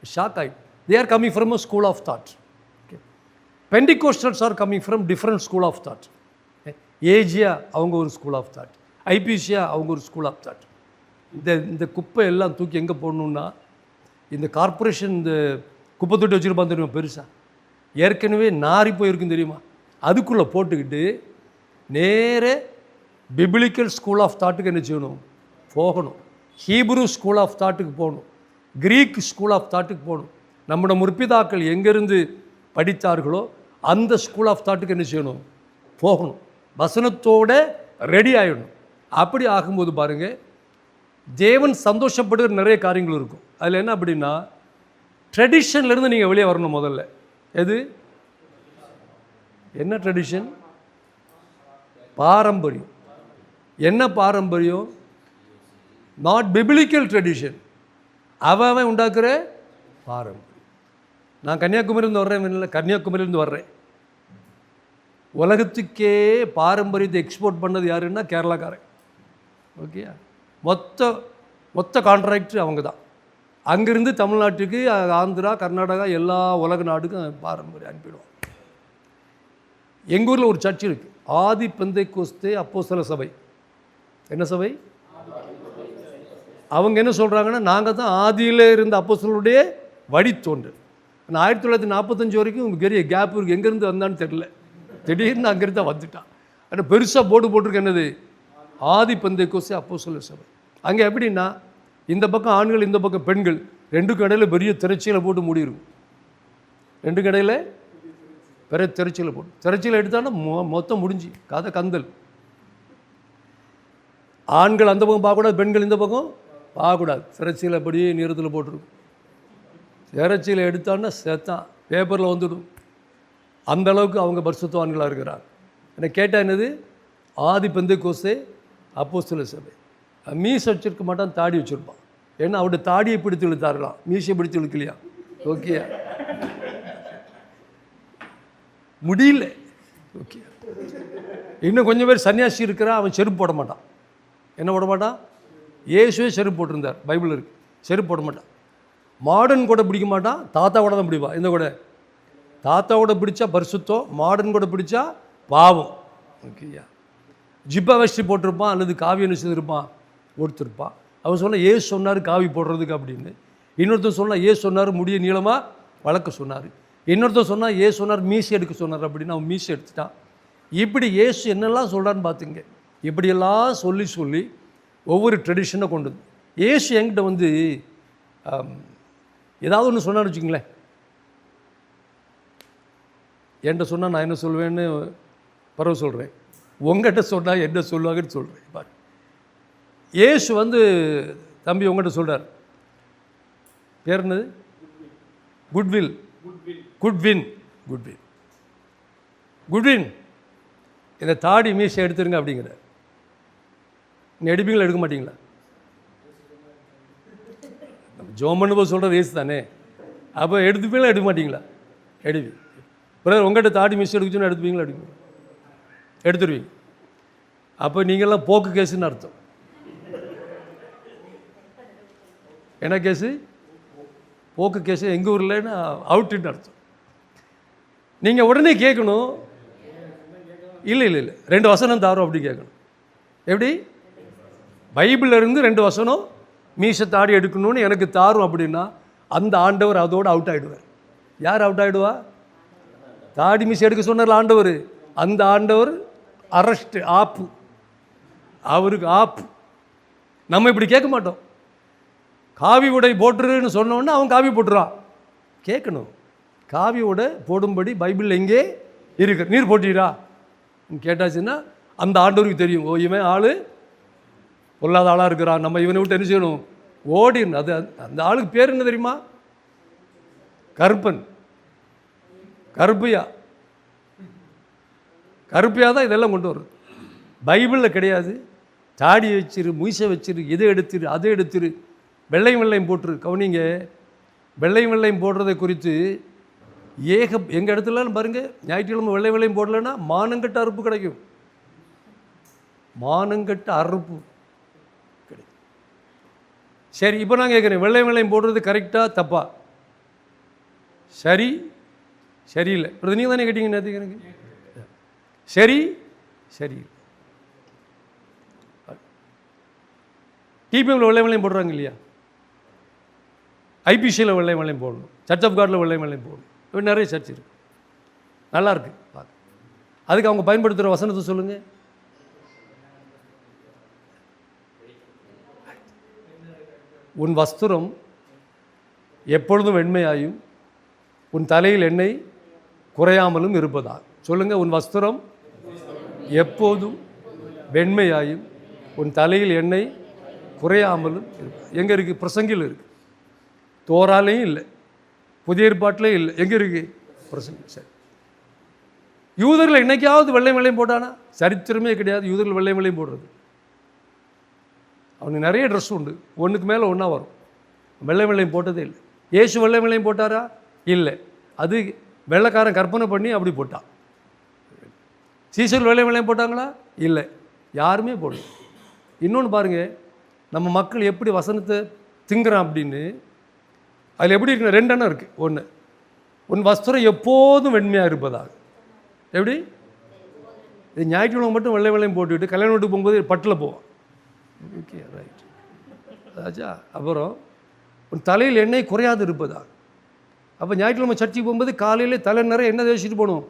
ஷாக் ஆகி. They are coming from a school of thought. Okay, Pentecostals are coming from different school of thought. ஏஜியா அவங்க ஒரு ஸ்கூல் ஆஃப் தாட், ஐபிசியா அவங்க ஒரு ஸ்கூல் ஆஃப் தாட். இந்த குப்பை எல்லாம் தூக்கி எங்கே போடணுன்னா, இந்த கார்பரேஷன் இந்த குப்பை தொட்டி வச்சுருப்பான் தெரியுமா, பெருசாக ஏற்கனவே நாரி போயிருக்குன்னு தெரியுமா, அதுக்குள்ளே போட்டுக்கிட்டு நேர பிபிலிக்கல் ஸ்கூல் ஆஃப் தாட்டுக்கு என்ன செய்யணும், போகணும். ஹீப்ரு ஸ்கூல் ஆஃப் தாட்டுக்கு போகணும், கிரீக் ஸ்கூல் ஆஃப் தாட்டுக்கு போகணும். நம்மளோட முற்பிதாக்கள் எங்கேருந்து படித்தார்களோ அந்த ஸ்கூல் ஆஃப் தாட்டுக்கு என்ன செய்யணும், போகணும். வசனத்தோடு ரெடி ஆகிடணும். அப்படி ஆகும்போது பாருங்கள், தேவன் சந்தோஷப்படுகிற நிறைய காரியங்கள் இருக்கும். அதில் என்ன அப்படின்னா, ட்ரெடிஷன்லேருந்து நீங்கள் வெளியே வரணும். முதல்ல எது, என்ன ட்ரெடிஷன், பாரம்பரியம். என்ன பாரம்பரியம், நாட் பிபிலிக்கல் ட்ரெடிஷன், அவன் உண்டாக்குற பாரம்பரியம். நான் கன்னியாகுமரியிலேருந்து வர்றேன், இல்லை கன்னியாகுமரியிலேருந்து வர்றேன். உலகத்துக்கே பாரம்பரியத்தை எக்ஸ்போர்ட் பண்ணது யாருன்னா கேரளாக்காரன். ஓகே, மொத்த கான்ட்ராக்டர் அவங்க தான். அங்கேருந்து தமிழ்நாட்டுக்கு, ஆந்திரா, கர்நாடகா, எல்லா உலக நாடுக்கும் பாரம்பரியம் அனுப்பிடுவோம். எங்கள் ஊரில் ஒரு சர்ச் இருக்குது, ஆதி பெந்தைக்கோஸ்தே அப்போஸ்தல சபை. என்ன சபை? அவங்க என்ன சொல்கிறாங்கன்னா, நாங்கள் தான் ஆதியில் இருந்த அப்போஸ்தலருடைய வழித்தோன்று. ஆனால் 1945 வரைக்கும் பெரிய கேப் இருக்குது, எங்கேருந்து வந்தான்னு தெரியல. திடீர்னு அங்கேருந்து தான் வந்துட்டான். ஆனால் பெருசாக போர்டு போட்டிருக்கு, என்னது, ஆதி பெந்தைக்கோஸ்தே அப்போஸ்தல சபை. அங்கே எப்படின்னா, இந்த பக்கம் ஆண்கள், இந்த பக்கம் பெண்கள், ரெண்டுக்கும் இடையில பெரிய திரைச்சியில் போட்டு மூடிடும். ரெண்டுக்கும் இடையில பெரிய திரைச்சியில் போட்டு, திரைச்சியில் எடுத்தாலும் மொத்தம் முடிஞ்சு கதை கந்தல். ஆண்கள் அந்த பக்கம் பார்க்கக்கூடாது, பெண்கள் இந்த பக்கம் பார்க்கக்கூடாது. திரைச்சியில் அப்படியே நிறத்தில் போட்டுருக்கும். திரைச்சியில் எடுத்தான்னா சேர்த்தான் பேப்பரில் வந்துடும். அந்த அளவுக்கு அவங்க பரிசுத்தவான்களாக இருக்கிறாங்க. என்னை கேட்டால் என்னது, ஆதி பெந்தைக்கோஸ்தே அப்போஸ்தல சபை. மீசை வச்சிருக்க மாட்டான், தாடி வச்சுருப்பான். ஏன்னா அவருடைய தாடியை பிடித்து இழுத்தாருலாம், மீசையை பிடித்து இழுக்கலையா. ஓகே, முடியல. ஓகே, இன்னும் கொஞ்சம் பேர் சன்னியாசி இருக்கிறான், அவன் செருப்பு போட மாட்டான். என்ன போட மாட்டான்? இயேசுவே செருப்பு போட்டிருந்தார், பைபிள் இருக்குது. செருப்பு போட மாட்டான். மாடர்ன் கூட பிடிக்க மாட்டான், தாத்தா கூட தான் பிடிப்பான். இந்த கூட தாத்தா கூட பிடிச்சா பரிசுத்தம், மாடர்ன் கூட பிடிச்சா பாவம். ஓகேயா, ஜிப்பா வச்சு போட்டிருப்பான், அல்லது காவி என்ன செய்திருப்பான், கொடுத்துருப்பான். அவன் சொன்னால் ஏசு சொன்னார் காவி போடுறதுக்கு அப்படின்னு. இன்னொருத்தர் சொன்னால் ஏசு சொன்னார் முடிய நீளமாக வளர்க்க சொன்னார். இன்னொருத்தர் சொன்னால் ஏசு சொன்னார் மீசி எடுக்க சொன்னார் அப்படின்னு. அவன் மீசி எடுத்துட்டான். இப்படி ஏசு என்னெல்லாம் சொல்கிறான்னு பார்த்துங்க. இப்படியெல்லாம் சொல்லி ஒவ்வொரு ட்ரெடிஷனை கொண்டு வந்து ஏசு என்கிட்ட வந்து ஏதாவது ஒன்று சொன்னான்னு வச்சுங்களேன், என்கிட்ட சொன்னால் நான் என்ன சொல்வேன்னு பரவ சொல்கிறேன். உங்கள்கிட்ட சொன்னால் என்ன சொல்லுவாங்கன்னு சொல்கிறேன். பாரு, ஏசு வந்து தம்பி உங்கள்கிட்ட சொல்கிறார், பேர் என்னது, குட்வில், குட்வின், இந்த தாடி மீசை எடுத்துருங்க அப்படிங்கிற. நீங்கள் எடுப்பீங்களா, எடுக்க மாட்டீங்களா? ஜோமன்னு போய் சொல்கிறது ஏசு தானே. அப்போ எடுத்துப்பீங்களா, எடுக்க மாட்டீங்களா? எடுப்பீங்க. பிரதர் உங்கள்கிட்ட தாடி மீசை எடுக்க சொன்னால் எடுத்துப்பீங்களா, எடுப்பீங்க? எடுத்துருவீங்க. அப்போ நீங்கள்லாம் போக்கு கேஸுன்னு அர்த்தம். என்ன கேஸு? போக்கு கேஸு. எங்கள் ஊரில்னா அவுட்டுன்னு அர்த்தம். நீங்கள் உடனே கேட்கணும், இல்லை இல்லை இல்லை 2 வசனம் தாரும் அப்படி கேட்கணும். எப்படி? பைபிளில் இருந்து 2 வசனம் மீசை தாடி எடுக்கணும்னு எனக்கு தாரும் அப்படின்னா அந்த ஆண்டவர் அதோடு அவுட் ஆகிடுவார். யார் அவுட் ஆகிடுவா? தாடி மீசை எடுக்க சொன்னார் ஆண்டவர். அந்த ஆண்டவர் அரெஸ்ட், ஆப்பு, அவருக்கு ஆப்பு. நம்ம இப்படி கேட்க மாட்டோம். காவி உடை போட்டுருன்னு சொன்னோன்னே அவன் காவி போட்டுறான். கேட்கணும், காவி உடை போடும்படி பைபிள் எங்கே இருக்கு, நீர் போட்டீரா கேட்டாச்சுன்னா அந்த ஆண்டவருக்கு தெரியும், ஓ இவன் ஆள் பொல்லாத ஆளாக இருக்கிறான், நம்ம இவனை விட்டு என்ன செய்யணும், ஓடிடணும். அது அந்த ஆளுக்கு பேர் என்ன தெரியுமா? கருப்பன், கருப்பையா. கருப்பையா தான் இதெல்லாம் கொண்டு வரும். பைபிளில் கிடையாது. தாடி வச்சிரு, மீசை வச்சிரு, இதை எடுத்துரு, அதை எடுத்துரு, வெள்ளையும் வெள்ளையும் போட்டுரு. கவனிங்க, வெள்ளையும் வெள்ளையும் போடுறதை குறித்து எங்கள் இடத்துலலாம் பாருங்கள், ஞாயிற்றுக்கிழமை வெள்ளை வெள்ளையும் போடலைன்னா மானங்கட்ட அறுப்பு கிடைக்கும். மானங்கட்ட அறுப்பு கிடைக்கும். சரி, இப்போ நான் கேட்குறேன், வெள்ளை வெள்ளையும் போடுறது கரெக்டாக தப்பா? சரி, சரியில்லை. இப்போ நீங்கள் தானே கேட்டீங்க நேற்று எனக்கு. சரி, சரி. டிபிஎம்மில் வெள்ளை வெள்ளையும் போடுறாங்க இல்லையா? ஐபிசியில் வெள்ளை வெள்ளையும் போடணும், சர்ச் ஆஃப் காடில் வெள்ளை வெள்ளையும் போடணும். இப்போ நிறைய சர்ச் இருக்குது, நல்லாயிருக்கு பார்க்க. அதுக்கு அவங்க பயன்படுத்துகிற வசனத்தை சொல்லுங்கள். உன் வஸ்திரம் எப்பொழுதும் வெண்மையாயும் உன் தலையில் எண்ணெய் குறையாமலும் இருப்பதா. சொல்லுங்கள், உன் வஸ்திரம் எப்போதும் வெண்மையாயும் உன் தலையில் எண்ணெய் குறையாமலும் இருப்பது. எங்கே இருக்குது? பிரசங்கில் இருக்குது. தோராலையும் இல்லை, புதிய ஏற்பாட்டிலையும் இல்லை. எங்கே இருக்குது? பிரசங்கி. சரி, யூதர்கள் என்னைக்காவது வெள்ளை வெள்ளையும் போட்டானா? சரித்திரமே கிடையாது யூதர்கள் வெள்ளை வெள்ளையும் போடுறது. அவனுக்கு நிறைய ட்ரெஸ் உண்டு, ஒன்றுக்கு மேலே ஒன்றா வரும். வெள்ளை வெள்ளையும் போட்டதே இல்லை. இயேசு வெள்ளை வெள்ளையும் போட்டாரா? இல்லை, அது வெள்ளைக்காரன் கற்பனை பண்ணி அப்படி போட்டான். சீசர்கள் வெள்ளை வெள்ளையும் போட்டாங்களா? இல்லை, யாருமே போடல. இன்னொன்று பாருங்கள், நம்ம மக்கள் எப்படி வசனத்தை திங்குறான் அப்படின்னு. அதில் எப்படி இருக்குன்னா 2 எண்ணம் இருக்குது. ஒன்று, உன் வஸ்திரம் எப்போதும் வெண்மையாக இருப்பதாக. எப்படி? இது ஞாயிற்றுக்கிழமை மட்டும் வெள்ளை வெள்ளையும் போட்டுக்கிட்டு கல்யாண வீட்டுக்கு போகும்போது பட்டில் போவான். ஓகே, ரைட், ஆச்சா. அப்புறம் உன் தலையில் எண்ணெய் குறையாது இருப்பதா. அப்போ ஞாயிற்றுக்கிழமை சர்ச்சுக்கு போகும்போது காலையில் தலை நிறைய எண்ணெய் தேய்ச்சிட்டு போகணும்.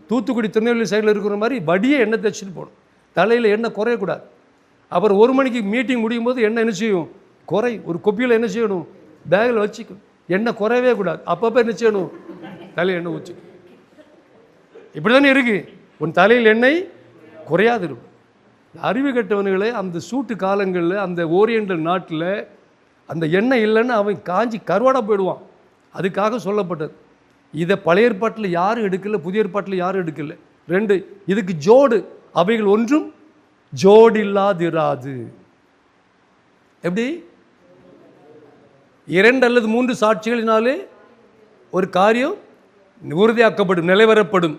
தூத்துக்குடி திருநெல்வேலி சைடில் இருக்கிற மாதிரி வடியே எண்ணெய் தேய்ச்சிட்டு போகணும். தலையில் எண்ணெய் குறையக்கூடாது. அப்புறம் 1 மணிக்கு மீட்டிங் முடியும் போது எண்ணெய் என்ன செய்யும்? குறை. ஒரு கொப்பியில் என்ன செய்யணும்? பேக்கில் வச்சுக்கணும். எண்ணெய் குறையவே கூடாது. அப்பப்போ என்ன செய்யணும்? தலையில் எண்ணெய் ஊற்றி. இப்படி தானே இருக்குது. உன் தலையில் எண்ணெய் குறையாது இருக்கும். அறிவு கட்டவனுங்களே, அந்த சூட்டு காலங்களில் அந்த ஓரியண்டல் நாட்டில் அந்த எண்ணெய் இல்லைன்னு அவன் காஞ்சி கருவாடாக போயிடுவான். அதுக்காக சொல்லப்பட்டது. இதை பழைய ஏற்பாட்டில் யாரும் எடுக்கலை, புதிய ஏற்பாட்டில் யாரும் எடுக்கலை. 2, இதுக்கு ஜோடு, அவைகள் ஒன்றும் ஜோடு இல்லாதிராது. எப்படி? 2 அல்லது 3 சாட்சிகளினாலே ஒரு காரியம் உறுதியாக்கப்படும், நிலைவரப்படும்.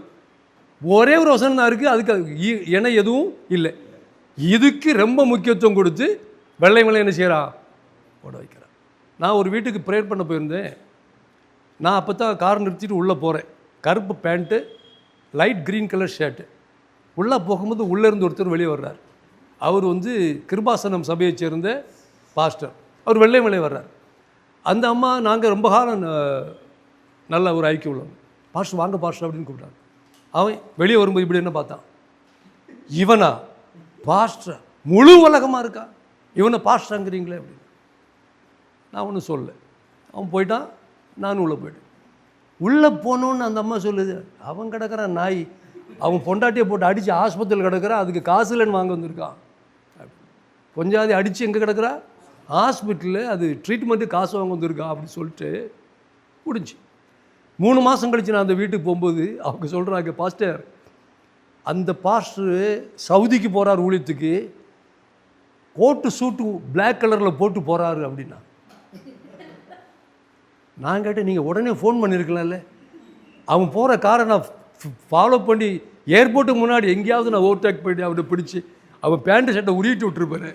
ஒரே ஒரு வசனம் தான் இருக்குது, அதுக்கு என எதுவும் இல்லை. இதுக்கு ரொம்ப முக்கியத்துவம் கொடுத்து வெள்ளை வெள்ளை என்ன செய்கிறான்? போட வைக்கிறான். நான் ஒரு வீட்டுக்கு ப்ரேயர் பண்ண போயிருந்தேன். நான் அப்போ தான் கார் நிறுத்திட்டு உள்ளே போகிறேன். கருப்பு pant, light green colour shirt. உள்ளே போகும்போது உள்ளேருந்து ஒருத்தர் வெளியே வர்றார். அவர் கிருபாசனம் சபையை சேர்ந்த பாஸ்டர். அவர் வெள்ளை வெள்ளை வர்றார். அந்த அம்மா நாங்கள் ரொம்ப காலம் நல்ல ஒரு ஐக்கியம் உள்ளவங்க. பாஸ்டர் வாங்க பாஸ்டர் அப்படின்னு கூப்பிட்டாங்க. அவன் வெளியே வரும்போது இப்படி என்ன பார்த்தான், இவனா பாஸ்டர், முழு உலகமாக இருக்கா, இவனை பாஸ்டருங்கிறீங்களே அப்படின்னு. நான் ஒன்றும் சொல்லலை. அவன் போயிட்டான், நானும் உள்ளே போயிட்டேன். உள்ளே போனோன்னு அந்த அம்மா சொல்லுது, அவன் கிடக்கிறான் நாய், அவன் பொண்டாட்டியை போட்டு அடித்து ஆஸ்பத்திரியில் கிடக்கிறான், அதுக்கு காசு இல்லைன்னு வாங்க வந்திருக்கான். கொஞ்சாதி அடித்து எங்கே கிடக்கிறா? ஹாஸ்பிட்டலில், அது ட்ரீட்மெண்ட்டு காசு வாங்க வந்திருக்கான் அப்படின்னு சொல்லிட்டு முடிஞ்சு. 3 மாதம் கழித்து நான் அந்த வீட்டுக்கு போகும்போது அவங்க சொல்கிறாங்க, பாஸ்டர் அந்த பாஸ்டரு சவுதிக்கு போகிறார் ஊழியத்துக்கு, கோட்டு சூட்டு பிளாக் கலரில் போட்டு போகிறாரு அப்படின்னா. நான் கேட்டேன், நீங்கள் உடனே ஃபோன் பண்ணியிருக்கலாம்ல, அவன் போகிற காரை நான் ஃபாலோ பண்ணி ஏர்போர்ட்டுக்கு முன்னாடி எங்கேயாவது நான் ஓவர்டேக் பண்ணி அவனை பிடிச்சி அவன் பேண்ட்டு சட்டை உருவிட்டு விட்டுருப்பாரு.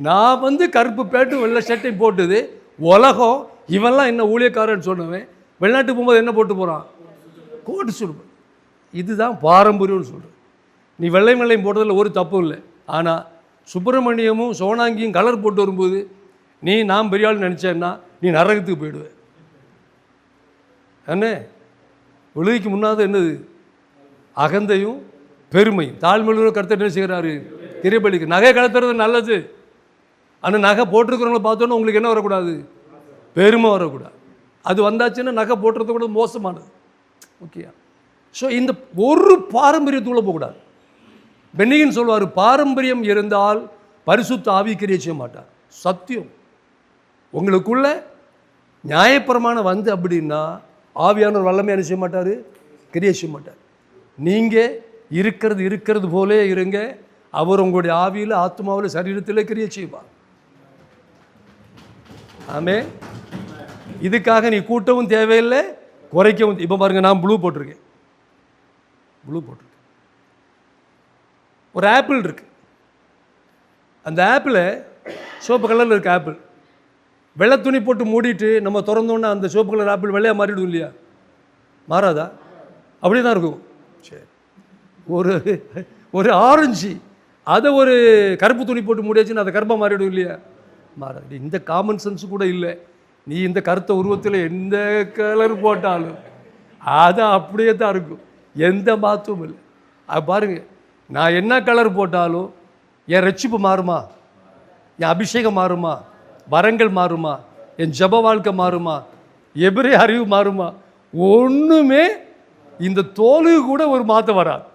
நான் கருப்பு பேட்டும் வெள்ளை சட்டையும் போட்டுது உலகம். இவெல்லாம் என்ன ஊழியக்காரன்னு சொன்னவன் வெளிநாட்டு போகும்போது என்ன போட்டு போகிறான்? கோட்டு சுடுப்பு. இதுதான் பாரம்பரியம்னு சொல்கிறேன். நீ வெள்ளையும் போட்டதில் ஒரு தப்பும் இல்லை. ஆனால் சுப்பிரமணியமும் சோனாங்கியும் கலர் போட்டு வரும்போது நான் பெரிய ஆள் நினச்சேன்னா நீ நரகத்துக்கு போயிடுவேன். என்ன விழுதிக்கு முன்னாவது என்னது? அகந்தையும் பெருமையும். தாழ்மையுள்ள கருத்தை என்ன செய்கிறாரு? கிரியபலிக்கு நகை கலத்துறது நல்லது. அந்த நகை போட்டிருக்கிறவங்களை பார்த்தோன்னா உங்களுக்கு என்ன வரக்கூடாது? பெருமை வரக்கூடாது. அது வந்தாச்சுன்னா நகை போட்டுறது கூட மோசமானது. ஓகே. ஸோ இந்த ஒரு பாரம்பரியத்துக்குள்ளே போகக்கூடாது. பென்னிகன் சொல்வார், பாரம்பரியம் இருந்தால் பரிசுத்த ஆவி கிரியை செய்ய மாட்டார். சத்தியம். உங்களுக்குள்ள நியாயப்பிரமாணம் அப்படின்னா ஆவியானவர் வல்லமையான செய்ய மாட்டார், கிரியை செய்ய மாட்டார். நீங்கள் இருக்கிறது போலே இருங்க. அவர் உங்களுடைய ஆவியில், ஆத்மாவில், சரீரத்தில் கிரியை செய்வார். ஆமே. இதுக்காக நீ கூட்டவும் தேவையில்லை, குறைக்கவும். இப்போ பாருங்கள், நான் ப்ளூ போட்டிருக்கேன். ஒரு ஆப்பிள் இருக்கு. அந்த ஆப்பிளை சிவப்பு கலரில் இருக்க ஆப்பிள் வெள்ளை துணி போட்டு மூடிட்டு நம்ம திறந்தோன்னா அந்த சிவப்பு கலர் ஆப்பிள் வெள்ளையாக மாறிடும் இல்லையா? மாறாதா? அப்படி தான் இருக்கும். சரி, ஒரு ஆரஞ்சு அதை ஒரு கருப்பு துணி போட்டு மூடியாச்சுன்னா அதை கருப்பாக மாறிடும் இல்லையா? மாறாது. இந்த காமன் சென்ஸ் கூட இல்லை. நீ இந்த கருத்த உருவத்தில் எந்த கலர் போட்டாலும் அது அப்படியே தான் இருக்கும், எந்த மாற்றமும் இல்லை. அது பாருங்கள், நான் என்ன கலர் போட்டாலும் என் ரட்சிப்பு மாறுமா? என் அபிஷேகம் மாறுமா? வரங்கள் மாறுமா? என் ஜப வாழ்க்கை மாறுமா? எபிரே அறிவு மாறுமா? ஒன்றுமே. இந்த தோலு கூட ஒரு மாற்றம் வராது.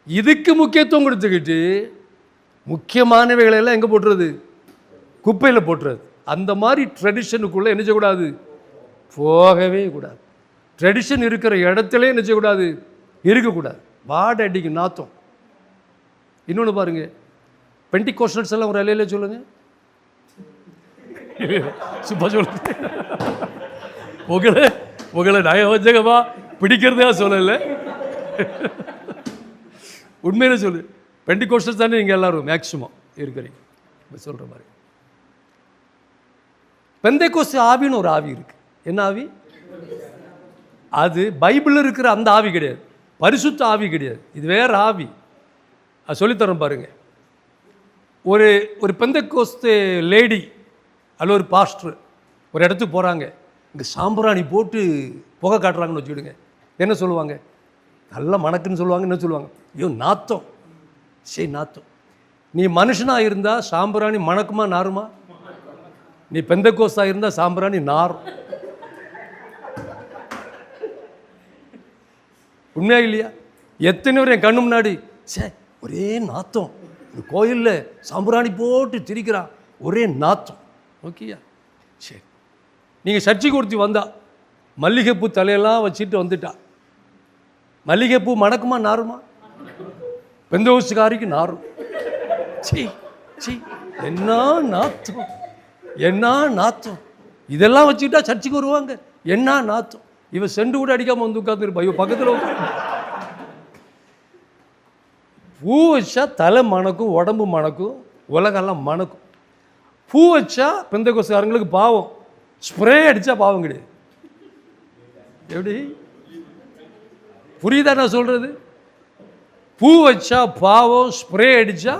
இதுக்கு முக்கியத்துவம் கொடுத்துக்கிட்டு முக்கியமானவைகளெல்லாம் எங்கே போட்டுறது? குப்பையில் போட்டுறது. அந்த மாதிரி ட்ரெடிஷனுக்குள்ளே என்ன செய்யக்கூடாது? போகவே கூடாது. ட்ரெடிஷன் இருக்கிற இடத்துல என்ன செய்யக்கூடாது? இருக்கக்கூடாது. வாடை அடிக்கு நாத்தம். இன்னொன்று பாருங்க, பெண்டிகோஸ்டல்ஸ் எல்லாம் ஒரு அலையில சொல்லுங்க. சும்மா சொல்லுங்க. உங்களை நயவஞ்சகமா பிடிக்கிறதா சொல்லலை, உண்மையில சொல்லு. பெண்டிகோஸ்டல்ஸ் தானே நீங்கள் எல்லாரும் மேக்சிமம் இருக்கிறீங்க. சொல்கிற மாதிரி பெந்தைக்கோஸ்து ஆவின்னு ஒரு ஆவி இருக்கு. என்ன ஆவி அது? பைபிளில் இருக்கிற அந்த ஆவி கிடையாது, பரிசுத்த ஆவி கிடையாது, இது வேற ஆவி. அது சொல்லித்தரோம் பாருங்க. ஒரு பெந்தைக்கோஸ்து லேடி அல்ல ஒரு பாஸ்டர் ஒரு இடத்துக்கு போகிறாங்க. இங்கே சாம்பிராணி போட்டு புகை காட்டுறாங்கன்னு வச்சுக்கிடுங்க. என்ன சொல்லுவாங்க? நல்லா மணக்குன்னு சொல்லுவாங்க. என்ன சொல்லுவாங்க? ஐயோ நாத்தம், சரி நாத்தம். நீ மனுஷனாக இருந்தால் சாம்பிராணி மணக்குமா நாருமா? நீ பெந்தைக்கோஸ்தாக இருந்தால் சாம்பிராணி நாரும். உண்மையா இல்லையா? எத்தனை பேர் என் கண்ணு முன்னாடி சே ஒரே நாத்தம், இந்த கோயிலில் சாம்பிராணி போட்டு திரிக்கிறான், ஒரே நாத்தம். ஓகேயா? சரி, நீங்கள் சர்ச்சைக்கு ஒருத்தி வந்தா மல்லிகைப்பூ தலையெல்லாம் வச்சுட்டு வந்துட்டா. மல்லிகைப்பூ மணக்குமா நாருமா? பெந்தோஸ்காரிக்கு நாரும். சி சி என்ன நாத்தம், என்ன நாத்தம். இதெல்லாம் வச்சுக்கிட்டா சர்ச்சைக்கு வருவாங்க. என்ன நாத்தம். இவன் செண்டு கூட அடிக்காமல் வந்து உட்காந்துருப்பா. இவன் பக்கத்தில் பூ வச்சா தலை மணக்கும், உடம்பு மணக்கும், உலகெல்லாம் மணக்கும். பூ வச்சா பெந்தைக்கோஸ்துக்காரங்களுக்கு பாவம், ஸ்ப்ரே அடித்தா பாவம் கிடையாது. எப்படி புரியுதா நான் சொல்கிறது? பூ வச்சா பாவம், ஸ்ப்ரே அடித்தா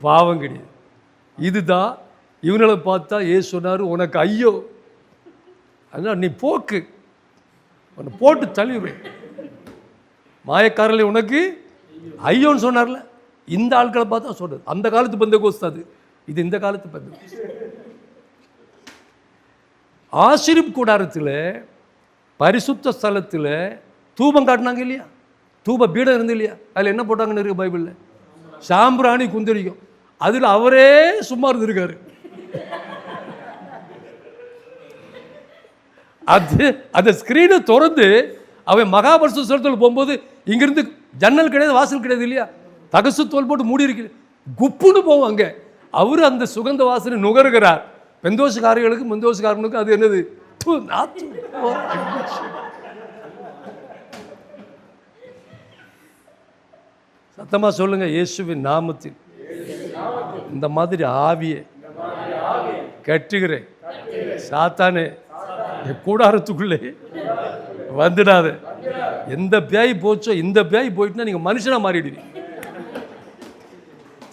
பாவம் கிடையாது. இதுதான் இவங்களை பார்த்தா ஏசு சொன்னார், உனக்கு ஐயோ, அதனால் நீ போக்கு, உன்னை போட்டு தள்ளிவிடு. மாயக்காரர்களே உனக்கு ஐயோன்னு சொன்னார்ல. இந்த ஆட்களை பார்த்தா சொல்றது. அந்த காலத்து பெந்தைக்கோஸ்து அது, இது இந்த காலத்து பெந்தைக்கோஸ்து. ஆசீர்வாத கூடாரத்தில் பரிசுத்த ஸ்தலத்தில் தூபம் காட்டினாங்க இல்லையா? தூப பீடம் இருந்து இல்லையா? அதில் என்ன போட்டாங்கன்னு இருக்கு பைபிளில்? சாம்பிராணி குந்தரிக்கும். அதில் அவரே சும்மா இருந்திருக்காரு. அந்த ஸ்கிரீனை திறந்து அவன் மகாபரிசுத்த ஸ்தலத்தில் போகும்போது இங்கிருந்து ஜன்னல் கிடையாது, வாசல் கிடையாது இல்லையா? தகசு தோல் போட்டு மூடி இருக்கு. குப்புன்னு போவோம் அங்கே. அவரு அந்த சுகந்த வாசனை நுகர்கிறார். பெந்தோசுக்காரர்களுக்கு மெந்தோசுக்காரனுக்கு அது என்னது? சத்தமா சொல்லுங்க, இயேசுவின் நாமத்தில். இந்த மாதிரி ஆவியை கட்டுகிறேன். சாத்தானே, என் கூடாரத்துக்குள்ளே வந்துடாத. எந்த பேய் போச்சோ, இந்த பேய் போயிட்டுனா நீங்கள் மனுஷனாக மாறிடுவீங்க.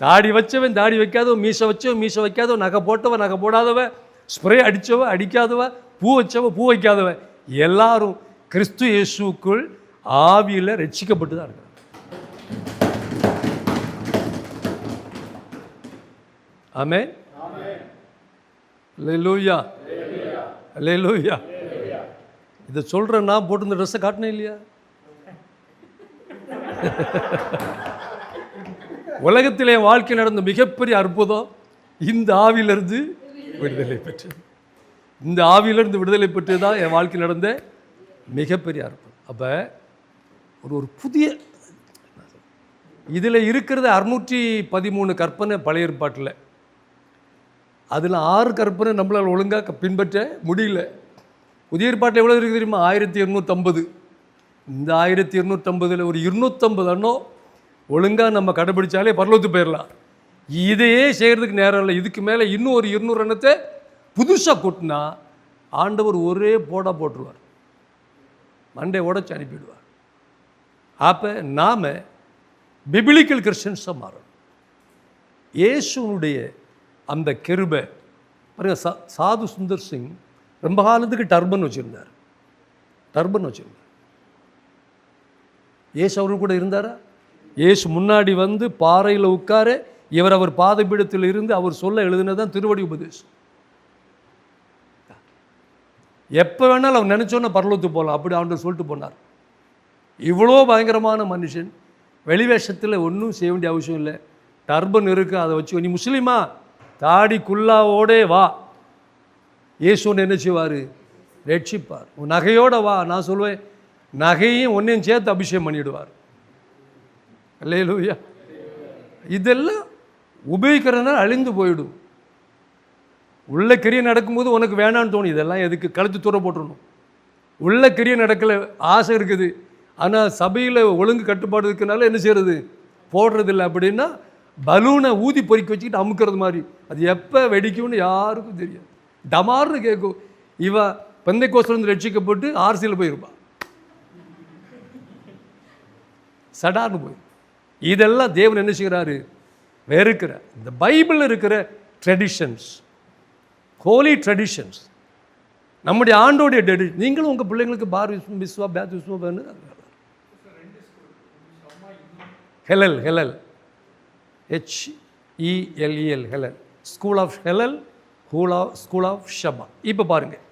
தாடி வச்சவன் தாடி வைக்காதவன், மீசை வச்சவன் மீசை வைக்காதவன், நகை போட்டவன் நகை போடாதவன், ஸ்ப்ரே அடித்தவ அடிக்காதவன், பூ வச்சவ பூ வைக்காதவன், எல்லாரும் கிறிஸ்து இயேசுக்குள் ஆவியில் ரட்சிக்கப்பட்டு தான் இருக்கிறாங்க. ஆமென். அல்லேலூயா, அல்லேலூயா. இதை சொல்கிறேன், நான் போட்டு இந்த ட்ரெஸ்ஸை காட்டினேன் இல்லையா? உலகத்திலே வாழ்க்கை நடந்த மிகப்பெரிய அற்புதம் இந்த ஆவியிலிருந்து விடுதலை பெற்றது. இந்த ஆவியிலிருந்து விடுதலை பெற்று தான் என் வாழ்க்கை நடந்த மிகப்பெரிய அற்புதம். அப்போ ஒரு புதிய இதில் இருக்கிறது 613 கற்பனை பழைய ஏற்பாட்டில். அதில் 6 கற்பனை நம்மளால் ஒழுங்காக பின்பற்ற முடியல. புதிய ஏற்பாட்டில் எவ்வளோ இருக்குது தெரியுமா? 1250. இந்த 1250 ஒரு 250 அண்ணம் ஒழுங்காக நம்ம கடைபிடிச்சாலே பரலோகத்துக்கு போயிடலாம். இதையே செய்கிறதுக்கு நேரம் இல்லை. இதுக்கு மேலே இன்னும் ஒரு 200 எண்ணத்தை புதுசாக கொட்டினா ஆண்டவர் ஒரே போட்டுருவார், மண்டை உடச்சி அனுப்பிடுவார். அப்போ நாம் பிபிலிக்கல் கிறிஸ்டியன்ஸாக மாறணும். இயேசுனுடைய அந்த கிருபை பாருங்க. சாது சுந்தர் சிங் ரொம்ப காலத்துக்கு டர்பன் வச்சுருந்தார். இயேசு அவரு கூட இருந்தாரா? இயேசு முன்னாடி வந்து பாறையில் உட்கார அவர் பாதபீடத்தில் இருந்து அவர் சொல்ல எழுதினதான் திருவடி உபதேசம். எப்போ வேணாலும் அவர் நினச்சோன்னா பரலோகத்துக்கு போகலாம், அப்படி ஆண்டவர் சொல்லிட்டு போனார். இவ்வளோ பயங்கரமான மனுஷன் வெளிவேஷத்தில் ஒன்றும் செய்ய வேண்டிய அவசியம் இல்லை. டர்பன் இருக்குது, அதை வச்சு நீ முஸ்லீமா தாடி குல்லாவோடே வா, இயேசுன்னு என்ன செய்வார்? ரட்சிப்பார். உன் நகையோடு வா, நான் சொல்லுவேன் நகையும் ஒன்றையும் சேர்த்து அபிஷேகம் பண்ணிவிடுவார். அல்லேலூயா. இதெல்லாம் உபயோகிக்கிறதுனால அழிந்து போயிடும். உள்ள கிரியை நடக்கும்போது உனக்கு வேணான்னு தோணும், இதெல்லாம் எதுக்கு, கழுத்து தூர போட்டுடணும். உள்ள கிரியை நடக்கலை, ஆசை இருக்குது, ஆனால் சபையில் ஒழுங்கு கட்டுப்பாடு இருக்கிறனால என்ன செய்கிறது? போடுறதில்லை. அப்படின்னா பலூனை ஊதி பொறிக்க வச்சுக்கிட்டு அமுக்கிறது மாதிரி. அது எப்போ வெடிக்கும்னு யாருக்கும் தெரியாது. டமார்னு கேட்கும். இவ பெந்தைக்கோஸ்திலிருந்து ரட்சிக்கப்பட்டு ஆர்சியில் போயிருப்பான், சடார்னு போய். இதெல்லாம் தேவன் என்ன செய்கிறாரு? வெறுக்கிற இந்த பைபிளில் இருக்கிற ட்ரெடிஷன்ஸ், ஹோலி ட்ரெடிஷன்ஸ், நம்முடைய ஆண்டோடைய ட்ரெடிஷன். நீங்களும் உங்கள் பிள்ளைங்களுக்கு பார் விஸ்வா பேத் விஸ்வா ஹெலல் HELEL ஹெலல், ஸ்கூல் ஆஃப் ஹெலல், ஸ்கூல் ஆஃப் ஷமா. இப்போ பாருங்கள்,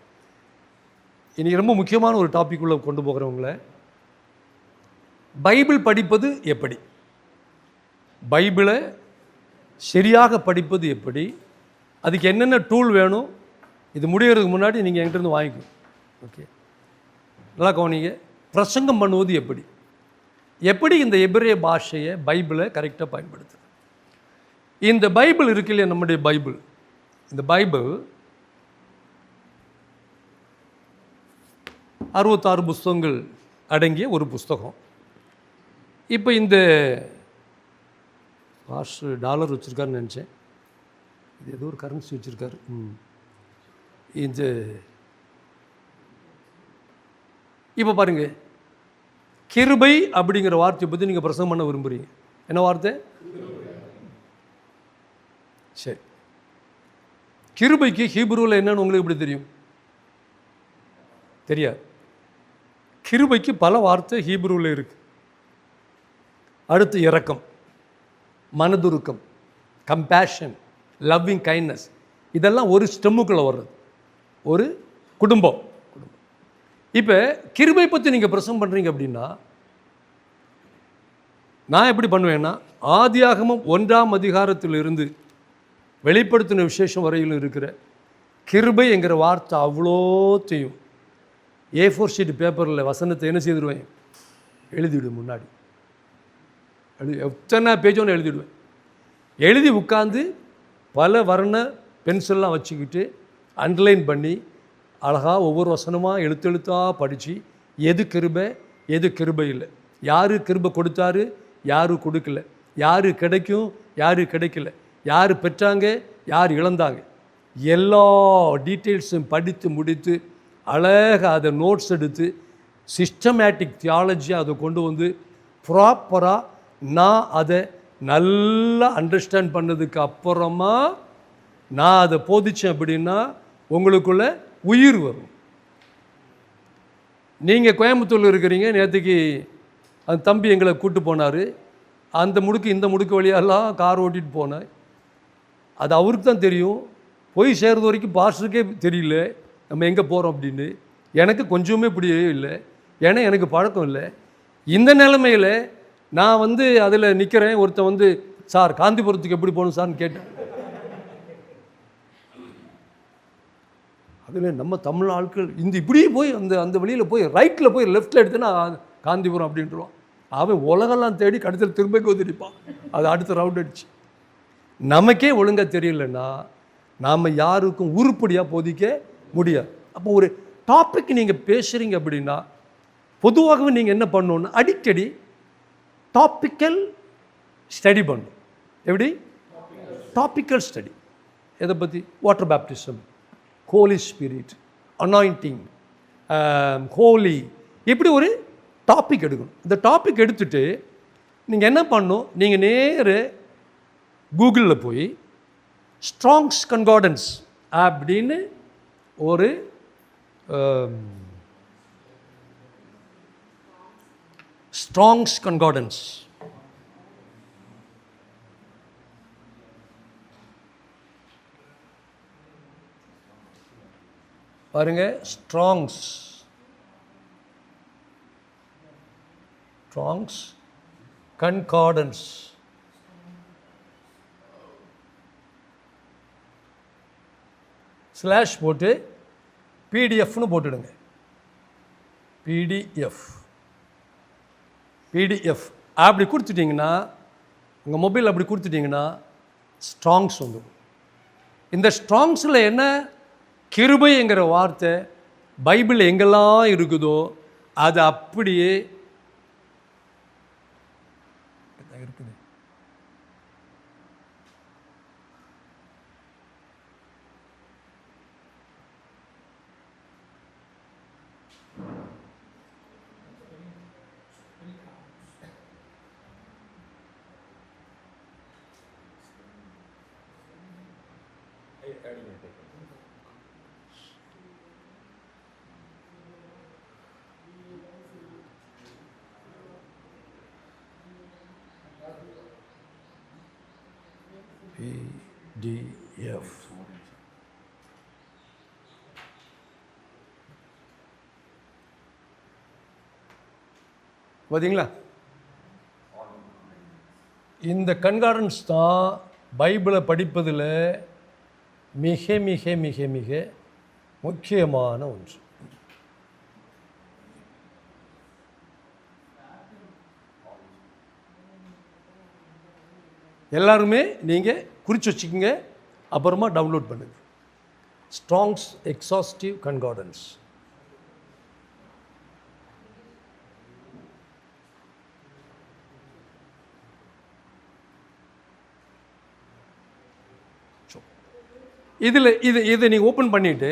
இன்றைக்கி ரொம்ப முக்கியமான ஒரு டாபிக் உள்ள கொண்டு போகிறவங்கள, பைபிள் படிப்பது எப்படி, பைபிளை சரியாக படிப்பது எப்படி, அதுக்கு என்னென்ன டூல் வேணும், இது முடிகிறதுக்கு முன்னாடி நீங்கள் என்கிட்ட வாங்கிக்கணும். ஓகே, நல்லா கவனிங்க. பிரசங்கம் பண்ணுவது எப்படி இந்த எபிரேய பாஷையை பைபிளை கரெக்டாக பயன்படுத்துது. இந்த பைபிள் இருக்கு இல்லையா, நம்முடைய பைபிள், இந்த பைபிள் 66 புஸ்தகங்கள் அடங்கிய ஒரு புஸ்தகம். இப்போ இந்த $1 வச்சுருக்காருன்னு நினச்சேன், இது ஏதோ ஒரு கரன்சி வச்சுருக்காரு. இந்த இப்போ பாருங்கள், கிருபை அப்படிங்கிற வார்த்தையை பற்றி நீங்கள் பிரசங்கம் பண்ண விரும்புகிறீங்க. என்ன வார்த்தை? சரி, கிருபைக்கு ஹீப்ரூவில் என்னன்னு உங்களுக்கு எப்படி தெரியும்? தெரியாது. கிருபைக்கு பல வார்த்தை ஹீப்ரூவில் இருக்குது. அடுத்து இரக்கம், மனதுருக்கம், கம்பேஷன், லவ்விங் கைண்ட்னஸ், இதெல்லாம் ஒரு ஸ்டெம்முக்குள்ளே வர்றது, ஒரு குடும்பம். இப்போ கிருபை பற்றி நீங்கள் பிரசங்கம் பண்ணுறீங்க அப்படின்னா நான் எப்படி பண்ணுவேன்னா, ஆதியாகமம் 1ஆம் அதிகாரத்திலிருந்து வெளிப்படுத்தின விசேஷம் வரையிலும் இருக்கிற கிருபை என்கிற வார்த்தை அவ்வளோத்தையும் A4 ஷீட் பேப்பரில் வசனத்தை என்ன செய்திடுவேன்? எழுதிவிடுவேன். முன்னாடி எத்தனை பேஜோன்னு எழுதிடுவேன். எழுதி உட்காந்து பல வர்ண பென்சில்லாம் வச்சுக்கிட்டு அண்டர்லைன் பண்ணி அழகாக ஒவ்வொரு வசனமாக எழுத்தாக படித்து எது கிருபை எது கிருபை இல்லை, யார் கிருபை கொடுத்தாரு யார் கொடுக்கல, யார் கிடைக்கும் யார் கிடைக்கல, யார் பெற்றாங்க, யார் இழந்தாங்க, எல்லா டீட்டெயில்ஸும் படித்து முடித்து அழகாக அதை நோட்ஸ் எடுத்து சிஸ்டமேட்டிக் தியாலஜியாக அதை கொண்டு வந்து ப்ராப்பராக நான் அதை நல்லா அண்டர்ஸ்டாண்ட் பண்ணதுக்கு அப்புறமா நான் அதை போதிச்சேன் அப்படின்னா உங்களுக்குள்ள உயிர் வரும். நீங்கள் கோயம்புத்தூரில் இருக்கிறீங்க, நேற்றுக்கு அந்த தம்பி எங்களை கூப்பிட்டு போனார். அந்த முடுக்கு இந்த முடுக்கு வழியெல்லாம் கார் ஓட்டிகிட்டு போனேன். அது அவருக்கு தான் தெரியும். போய் சேர்றது வரைக்கும் பாஸ்டருக்கே தெரியல நம்ம எங்கே போகிறோம் அப்படின்னு. எனக்கு கொஞ்சமே பிடிக்கவே இல்லை, ஏன்னா எனக்கு பழக்கம் இல்லை. இந்த நிலைமையில் நான் அதில் நிற்கிறேன். ஒருத்தன் சார் காந்திபுரத்துக்கு எப்படி போகணும் சார்னு கேட்டேன். அதில் நம்ம தமிழ் ஆட்கள் இப்படியே போய் அந்த வழியில் போய் ரைட்டில் போய் லெஃப்ட்டில் எடுத்துன்னா காந்திபுரம் அப்படின்ட்டுருவான். அவன் உலகெல்லாம் தேடி கடைசியில் திரும்ப கொதிப்பான். அது அடுத்த ரவுண்ட் அடிச்சு. நமக்கே ஒழுங்காக தெரியலன்னா நாம் யாருக்கும் உருப்படியாக போதிக்க முடியாது. அப்போ ஒரு டாபிக் நீங்கள் பேசுகிறீங்க அப்படின்னா பொதுவாகவே நீங்கள் என்ன பண்ணணுன்னா அடிக்கடி டாப்பிக்கல் ஸ்டடி பண்ணணும். எப்படி? Topical study. எதை பற்றி? Water baptism, holy spirit, anointing, holy, இப்படி ஒரு டாபிக் எடுக்கணும். இந்த டாபிக் எடுத்துகிட்டு நீங்கள் என்ன பண்ணணும், நீங்கள் நேர கூகுளில் போய் ஸ்ட்ராங்ஸ் கன்கார்டன்ஸ் அப்படின்னு ஒரு ஸ்ட்ராங்ஸ் கன்கார்டன்ஸ் பாருங்க. ஸ்ட்ராங்ஸ் கன்கார்டன்ஸ் ஸ்லாஷ் போட்டு பிடிஎஃப்னு போட்டுடுங்க. பிடிஎஃப் அப்படி கொடுத்துட்டிங்கன்னா, உங்கள் மொபைல் அப்படி கொடுத்துட்டிங்கன்னா ஸ்ட்ராங்ஸ் வந்துடும். இந்த ஸ்ட்ராங்ஸில் என்ன? கிருபைங்கிற வார்த்தை பைபிள் எங்கெல்லாம் இருக்குதோ அது அப்படியே இருக்குது. PDF பார்த்தீங்களா? இந்த கன்கார்டன்ஸ் தான் பைபிளை படிப்பதில் மிக மிக மிக மிக முக்கியமான ஒன்று. எல்லாருமே நீங்கள் குறித்து வச்சுக்கோங்க, அப்புறமா டவுன்லோட் பண்ணுங்க. ஸ்ட்ராங்ஸ் எக்ஸாஸ்டிவ் கன்கார்டன்ஸ். இதை நீங்கள் ஓப்பன் பண்ணிவிட்டு,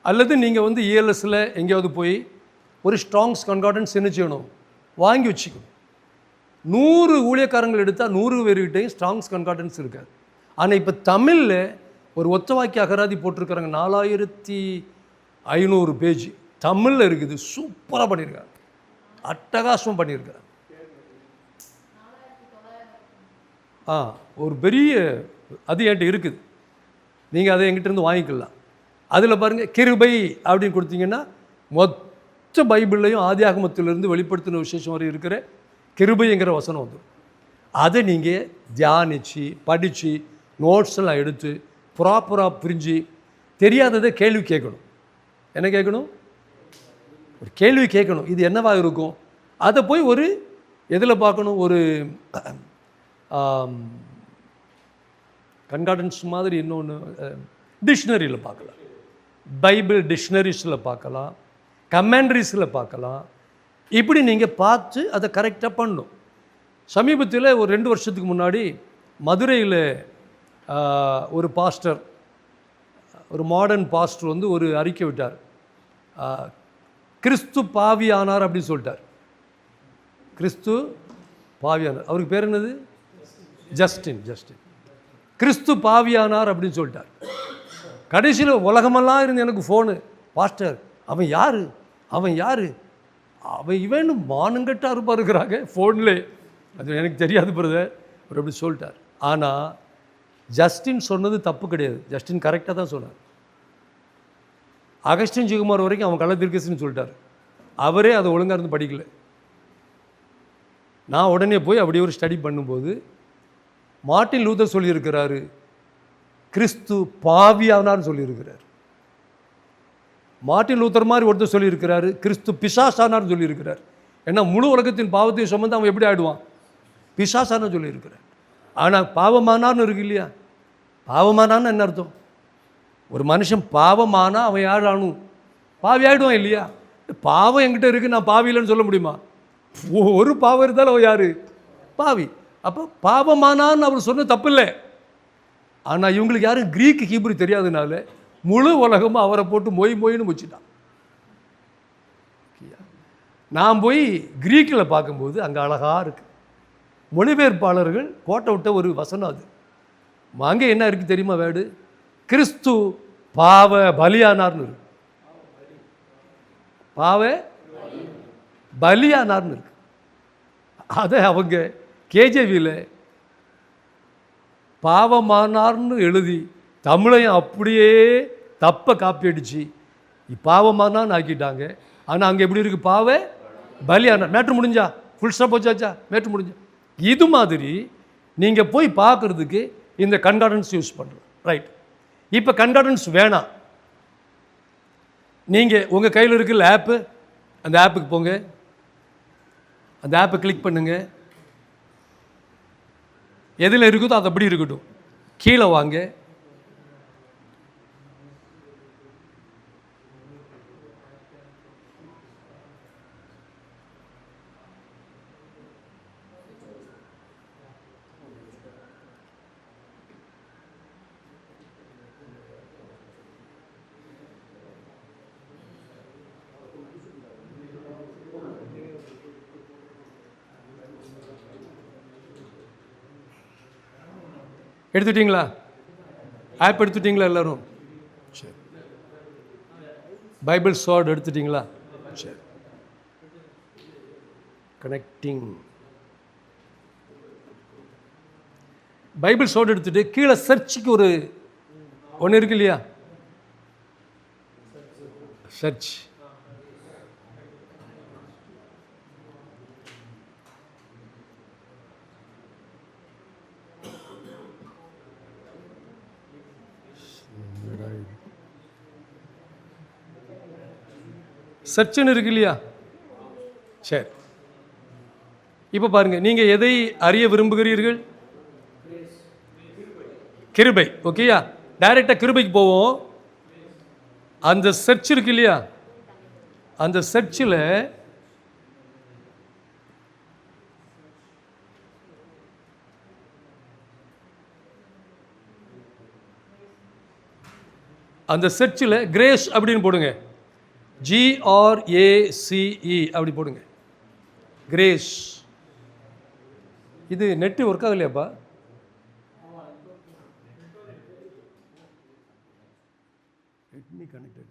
அல்லது நீங்கள் ELSல எங்கேயாவது போய் ஒரு ஸ்ட்ராங்ஸ் கன்கார்டன்ஸ் என்ன செய்யணும், வாங்கி வச்சுக்கணும். 100 ஊழியக்காரங்கள் எடுத்தால் 100 பேர்கிட்டையும் ஸ்ட்ராங்ஸ் கன்கார்டன்ஸ் இருக்காது. ஆனால் இப்போ தமிழில் ஒரு ஒத்த வாக்கிய அகராதி போட்டிருக்கிறாங்க. 4500 பேஜ் தமிழில் இருக்குது. சூப்பராக பண்ணியிருக்காங்க, அட்டகாசமாக பண்ணியிருக்காங்க. ஒரு பெரிய அது என்கிட்ட இருக்குது, நீங்கள் அதை என்கிட்ட வாங்கிக்கலாம். அதில் பாருங்கள், கிருபை அப்படின்னு கொடுத்தீங்கன்னா மொத்த பைபிள்லையும் ஆதியாகமத்திலிருந்து வெளிப்படுத்தின விசேஷம் வரை இருக்கிற கிருபைங்கிற வசனம் வந்துடும். அதை நீங்கள் தியானித்து படித்து நோட்ஸ் எல்லாம் எடுத்து ப்ராப்பராக புரிஞ்சு தெரியாததை கேள்வி கேட்கணும். என்ன கேட்கணும்? ஒரு கேள்வி கேட்கணும். இது என்னவாக இருக்கும்? அதை போய் ஒரு எதில் பார்க்கணும்? ஒரு கன்கார்டன்ஸ் மாதிரி இன்னொன்று டிக்ஷனரியில் பார்க்கலாம், பைபிள் டிக்ஷனரிஸில் பார்க்கலாம், கமெண்ட்ரிஸில் பார்க்கலாம். இப்படி நீங்கள் பார்த்து அதை கரெக்டாக பண்ணணும். சமீபத்தில் ஒரு 2 வருஷத்துக்கு முன்னாடி மதுரையில் ஒரு பாஸ்டர், ஒரு மாடர்ன் பாஸ்டர் வந்து ஒரு அறிக்கை விட்டார். கிறிஸ்து பாவியானார் அப்படின்னு சொல்லிட்டார். கிறிஸ்து பாவியானார். அவருக்கு பேர் என்னது? ஜஸ்டின். கிறிஸ்து பாவியானார் அப்படின்னு சொல்லிட்டார். கடைசியில் உலகமெல்லாம் இருந்து எனக்கு ஃபோனு, பாஸ்டர் அவன் யார், அவன் இவன் மானங்கட்டா இருக்கிறாங்க ஃபோன்லே. அது எனக்கு தெரியாது பிரதர், அவர் அப்படி சொல்லிட்டார். ஆனால் ஜஸ்டின் சொன்னது தப்பு கிடையாது. ஜஸ்டின் கரெக்டாக தான் சொன்னார். அகஸ்டின் ஜெயக்குமார் வரைக்கும் அவன் கள்ளத்திற்குன்னு சொல்லிட்டார். அவரே அதை ஒழுங்காக இருந்து படிக்கல. நான் உடனே போய் அப்படியே ஒரு ஸ்டடி பண்ணும்போது மார்ட்டின் லூதர் சொல்லியிருக்கிறாரு, கிறிஸ்து பாவியானார்னு சொல்லியிருக்கிறார். மார்ட்டின் லூதர் மாதிரி ஒருத்தர் சொல்லியிருக்கிறாரு, கிறிஸ்து பிசாசானார்னு சொல்லியிருக்கிறார். ஏன்னா முழு உலகத்தின் பாவத்தையும் சுமந்து அவன் எப்படி ஆயிடுவான்? பிசாசான்னு சொல்லியிருக்கிறார். ஆனால் பாவமானார்னு இருக்கு இல்லையா? பாவமானான்னு என்ன அர்த்தம்? ஒரு மனுஷன் பாவமானா அவன் யார் ஆனும்? பாவி ஆகிடுவான் இல்லையா? பாவம் என்கிட்ட இருக்குது, நான் பாவி இல்லைன்னு சொல்ல முடியுமா? ஒரு பாவம் இருந்தாலும் அவன் யார்? பாவி. அப்போ பாவமானான்னு அவர் சொன்ன தப்பு இல்லை. ஆனால் இவங்களுக்கு யாரும் கிரீக் ஹீப்ரு தெரியாதனால முழு உலகமும் அவரை போட்டு மொயின்னு வச்சுட்டான். நான் போய் கிரீக்கில் பார்க்கும்போது அங்கே அழகாக இருக்குது. மொழிபெயர்ப்பாளர்கள் கோட்டை விட்ட ஒரு வசனம் அது. அங்கே என்ன இருக்குது தெரியுமா? வேடு கிறிஸ்து பாவ பலியானார்னு இருக்கு. பாவ பலியானார்னு இருக்கு. அதை அவங்க கேஜேவியில் பாவமானார்னு எழுதி தமிழையும் அப்படியே தப்பை காப்பி அடித்து பாவமானான்னு ஆக்கிட்டாங்க. ஆனால் அங்கே எப்படி இருக்குது? பாவ பலியானார். மேட்ரு முடிஞ்சா? Full stop வச்சாச்சா? மேட்ரு முடிஞ்சா? இது மாதிரி நீங்கள் போய் பார்க்குறதுக்கு இந்த கன்கார்டன்ஸ் யூஸ் பண்ணுறோம். ரைட். இப்போ கன்கார்டன்ஸ் வேணாம். நீங்கள் உங்கள் கையில் இருக்குல்ல ஆப்பு, அந்த ஆப்புக்கு போங்க, அந்த ஆப்பை கிளிக் பண்ணுங்க. எதில் இருக்குதோ அது அப்படி இருக்கட்டும். கீழே வாங்க, எடுத்துட்டிங்களா? ஆப் எடுத்துட்டிங்களா எல்லோரும்? சரி. பைபிள் ஸ்வார்ட் எடுத்துட்டிங்களா? சரி. கனெக்டிங். பைபிள் ஸ்வார்ட் எடுத்துட்டு கீழே சர்ச்சுக்கு ஒரு ஒன்று இருக்கு இல்லையா? சர்ச். சர்ச்சுன்னு இருக்கு இல்லையா? சரி. இப்போ பாருங்கள், நீங்கள் எதை அறிய விரும்புகிறீர்கள்? கிருபை. ஓகேயா? டைரெக்டாக கிருபைக்கு போவோம். அந்த சர்ச் இருக்கு இல்லையா? அந்த சர்ச்சில் கிரேஸ் அப்படின்னு போடுங்க. GRACE அப்படி போடுங்க. கிரேஸ். இது நெட்டு ஒர்க் ஆகலையாப்பா? கனெக்ட்.